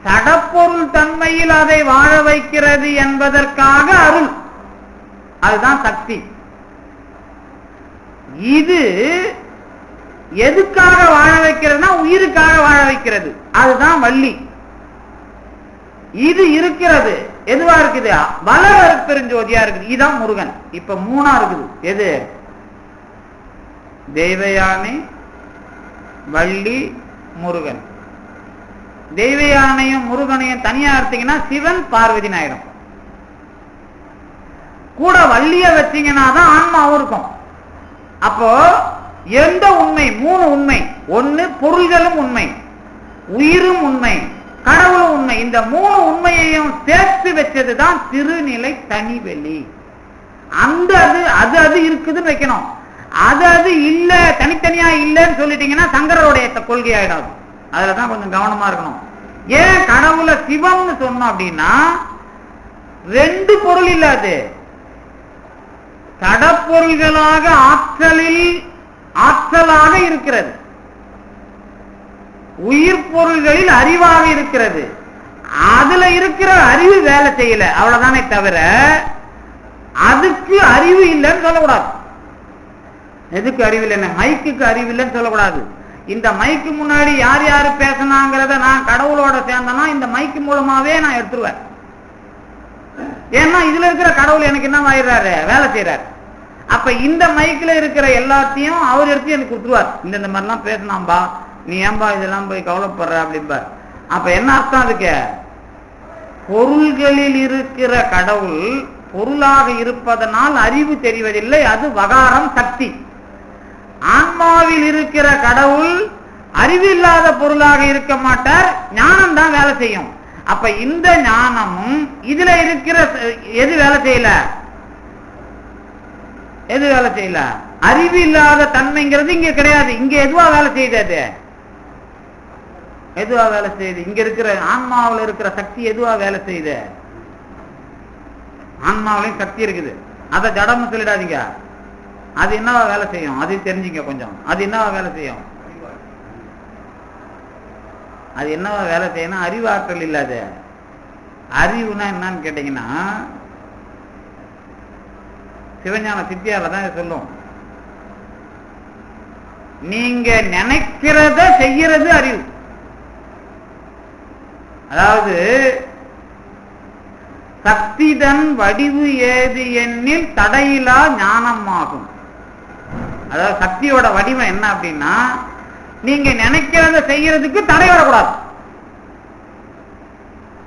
சடப்பொருள் தன்மையில் அதை வாழ வைக்கிறது என்பதற்காக அருள், அதுதான் சக்தி. இது எதுக்காக வாழ வைக்கிறதுனா உயிருக்காக வாழ வைக்கிறது, அதுதான் வள்ளி. இது இருக்கிறது எதுவா இருக்குது, வளர் பெருஞ்சோதியா இருக்குது, இதுதான் முருகன். இப்ப மூணா இருக்குது. எது? தெய்வயானை, வள்ளி, முருகன். தெய்வயானையும் முருகனையும் தனியா எடுத்தீங்கன்னா சிவன் பார்வதி நாயிடும். கூட வள்ளிய வச்சீங்கன்னா தான் ஆன்மாவும் இருக்கும். அப்போ எந்த உண்மை? 3 உண்மை. ஒண்ணு பொருள்களும் உண்மை, உயிரும் உண்மை, கடவுளும் உண்மை. இந்த 3 உண்மையையும் சேர்த்து வச்சதுதான் திருநிலை தனிவெளி. அந்த அது இருக்குதுன்னு வைக்கணும். அது இல்ல, தனித்தனியா இல்லைன்னு சொல்லிட்டீங்கன்னா சங்கரருடைய கொள்கை ஆயிடாது. அதுலதான் கொஞ்சம் கவனமா இருக்கணும். ஏன் கடவுளை சிவம்னு சொன்னோம் அப்படின்னா, 2 பொருள் இல்லாது, கடப்பொருள்களாக ஆற்றலாக இருக்கிறது, உயிர் பொருள்களில் அறிவாக இருக்கிறது. அதுல இருக்கிற அறிவு வேலை செய்யல, அவ்வளவுதானே தவிர அதுக்கு அறிவு இல்லைன்னு சொல்லக்கூடாது. எதுக்கு அறிவு இல்லைன்னு? மைக்குக்கு அறிவு இல்லைன்னு சொல்லக்கூடாது. இந்த மைக்கு முன்னாடி யார் யாரு பேசினாங்கிறத நான் கடவுளோட சேர்ந்தனா இந்த மைக்கு மூலமாவே நான் எடுத்துருவேன். ஏன்னா இதுல இருக்கிற கடவுள் எனக்கு என்ன ஆயிடுறாரு, வேலை செய்யறாரு. அப்ப இந்த மைக்கில் இருக்கிற எல்லாத்தையும் அவர் எடுத்து எனக்கு கொடுத்துருவார். இந்த மாதிரிலாம் பேசினாம்பா, நீ ஏன்பா இதெல்லாம் போய் கவலைப்படுற அப்படிம்பார். அப்ப என்ன அர்த்தம் அதுக்கு? பொருள்களில் இருக்கிற கடவுள் பொருளாக இருப்பதனால் அறிவு தெரிவதில்லை, அது வகாரம் சக்தி. ஆன்மாவில் இருக்கிற கடவுள் அறிவில்லாத பொருளாக இருக்க மாட்டார், ஞானம் தான் வேலை செய்யும். அப்ப இந்த ஞானமும் இதுல இருக்கிற எது வேலை செய்யல, எது வேலை செய்யல? அறிவு இல்லாத தன்மைங்கிறது இங்க கிடையாது. இங்க எதுவா வேலை செய்யுது? அது எதுவா வேலை செய்யுது? இங்க இருக்கிற ஆன்மாவில் இருக்கிற சக்தி எதுவா வேலை செய்யுது? ஆன்மாவிலையும் சக்தி இருக்குது, அதை ஜடம்னு சொல்லிடாதீங்க. அது என்னவா வேலை செய்யும்? அது தெரிஞ்சுங்க கொஞ்சம். அது என்னவா வேலை செய்யும்? அது என்னவா வேலை செய்யணும்? அறிவாற்றல் இல்லாத. அறிவுனா என்னன்னு கேட்டீங்கன்னா, சிவஞான சித்தியால தான் சொல்லும். நீங்க நினைக்கிறத செய்யறது அறிவு. அதாவது சக்திதன் வடிவு ஏது எண்ணில் தடையிலா ஞானம் ஆகும். அதாவது சக்தியோட வடிவம் என்ன அப்படின்னா, நீங்க நினைக்கிறத செய்யறதுக்கு தடை வரக்கூடாது.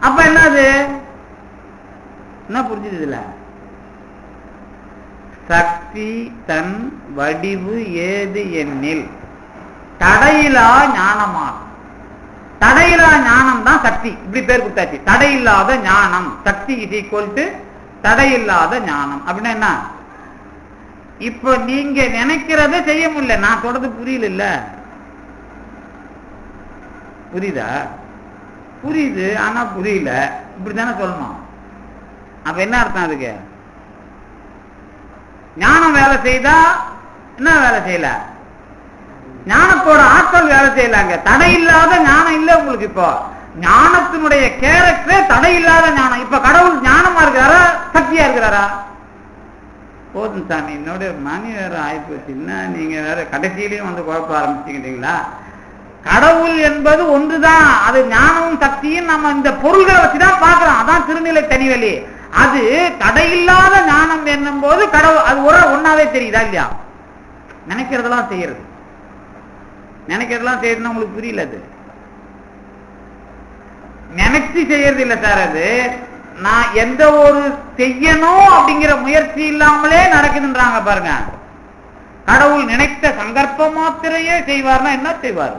அப்ப என்னது என்ன புரிஞ்சுது இதுல? சக்தி தன் வடிவு ஏது எண்ணில் தடையிலா ஞானமாகும். தடையில்லா ஞானம் தான் சக்தி. இப்படி பேர் கொடுத்தாச்சு, தடையில்லாத ஞானம். சக்தி இஸ் ஈக்குவல் டு தடையில்லாத ஞானம். அப்படின்னா என்ன? இப்ப நீங்க நினைக்கிறத செய்ய முடியல. நான் சொல்றது புரியல இல்ல? புரியுதா? புரியுது, ஆனா புரியல. இப்படித்தானே சொல்லணும். அப்ப என்ன அர்த்தம் அதுக்கு? ஞானம் வேலை செய்தா என்ன வேலை செய்யல? ஞானத்தோட ஆற்றல் வேலை செய்யலாங்க. தடை இல்லாத ஞானம் இல்ல உங்களுக்கு. இப்போ ஞானத்தினுடைய கேரக்டரே தடை இல்லாத ஞானம். இப்ப கடவுள் ஞானமா இருக்கிறாரா, சக்தியா இருக்கிறாரா? போதும் சாமி, என்னோட மணி வேற ஆயிப்போச்சுன்னா நீங்க வேற கடைசியிலையும் வந்து குழப்ப ஆரம்பிச்சுக்கிட்டீங்களா? கடவுள் என்பது ஒன்றுதான். அது ஞானமும் சக்தியும் நம்ம இந்த பொருள்களை வச்சுதான் பார்க்கிறோம். அதான் திருநிலை தனிவெளி. அது தடையில்லாத ஞானம் என்னும் போது கடவுள் அது ஒன்னாவே தெரியுதா இல்லையா? நினைக்கிறதெல்லாம் செய்யறது, நினைக்கிறதெல்லாம் செய்யறதுன்னா உங்களுக்கு புரியல. அது நினைச்சு செய்யறது இல்லை சார். அது நான் எந்த ஒரு செய்யணும் அப்படிங்கிற முயற்சி இல்லாமலே நடக்குதுன்றாங்க பாருங்க. கடவுள் நினைத்த சங்கற்ப மாத்திரையே செய்வார்னா என்ன செய்வார்?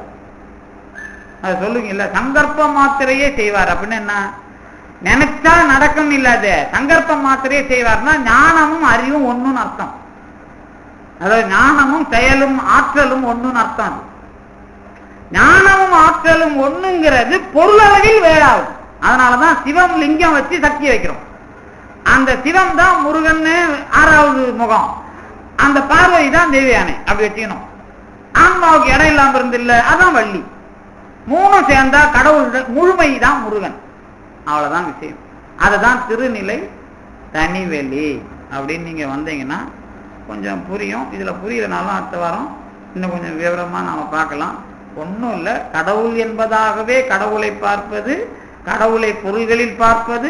அது சொல்லுங்க. இல்ல சங்கற்ப மாத்திரையே செய்வார் அப்படின்னு என்ன? நினைச்சா நடக்கும் இல்லாத சங்கற்ப மாத்திரையே செய்வார்னா ஞானமும் அறிவும் ஒண்ணுன்னு அர்த்தம். அதாவது ஞானமும் செயலும் ஆற்றலும் ஒண்ணுன்னு அர்த்தம். ஞானமும் ஆற்றலும் ஒண்ணுங்கிறது பொருளளவில் வேறாகும். அதனாலதான் சிவம் லிங்கம் வச்சு சக்தி வைக்கிறோம். அந்த சிவம் தான் முருகன் 6வது முகம், அந்த பார்வதி தான் தேவியானை. அப்படி வச்சுக்கணும். ஆன்மாவுக்கு இடம் இல்லாம இருந்து இல்ல, அதான் வள்ளி. 3 சேர்ந்தா கடவுள் முழுமைதான் முருகன். அவ்வளவுதான் விஷயம். அதுதான் திருநிலை தனிவெளி அப்படின்னு நீங்க வந்தீங்கன்னா கொஞ்சம் புரியும். இதுல புரியலனாலும் அடுத்த வாரம் இன்னும் கொஞ்சம் விவரமா நாம பார்க்கலாம். ஒன்றும் இல்லை, கடவுள் என்பதாகவே கடவுளை பார்ப்பது, கடவுளை பொருள்களில் பார்ப்பது,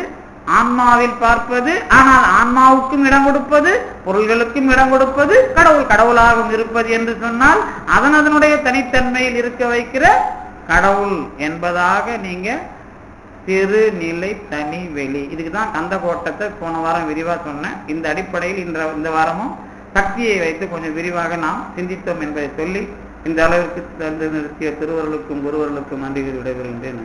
ஆன்மாவில் பார்ப்பது, ஆனால் ஆன்மாவுக்கும் இடம் கொடுப்பது, பொருள்களுக்கும் இடம் கொடுப்பது, கடவுள் கடவுளாகவும் இருப்பது என்று சொன்னால் அதனுடைய தனித்தன்மையில் இருக்க வைக்கிற கடவுள் என்பதாக நீங்க திருநிலை தனிவெளி. இதுக்குதான் கந்தக்கோட்டத்தை போன வாரம் விரிவா சொன்னேன். இந்த அடிப்படையில் இந்த வாரமும் சக்தியை வைத்து கொஞ்சம் விரிவாக நாம் சிந்தித்தோம் என்பதை சொல்லி இந்த அளவிற்கு தந்து நிறுத்திய திருவருளுக்கும் குருவருளுக்கும் நன்றி விடைபெறுகின்றேன்.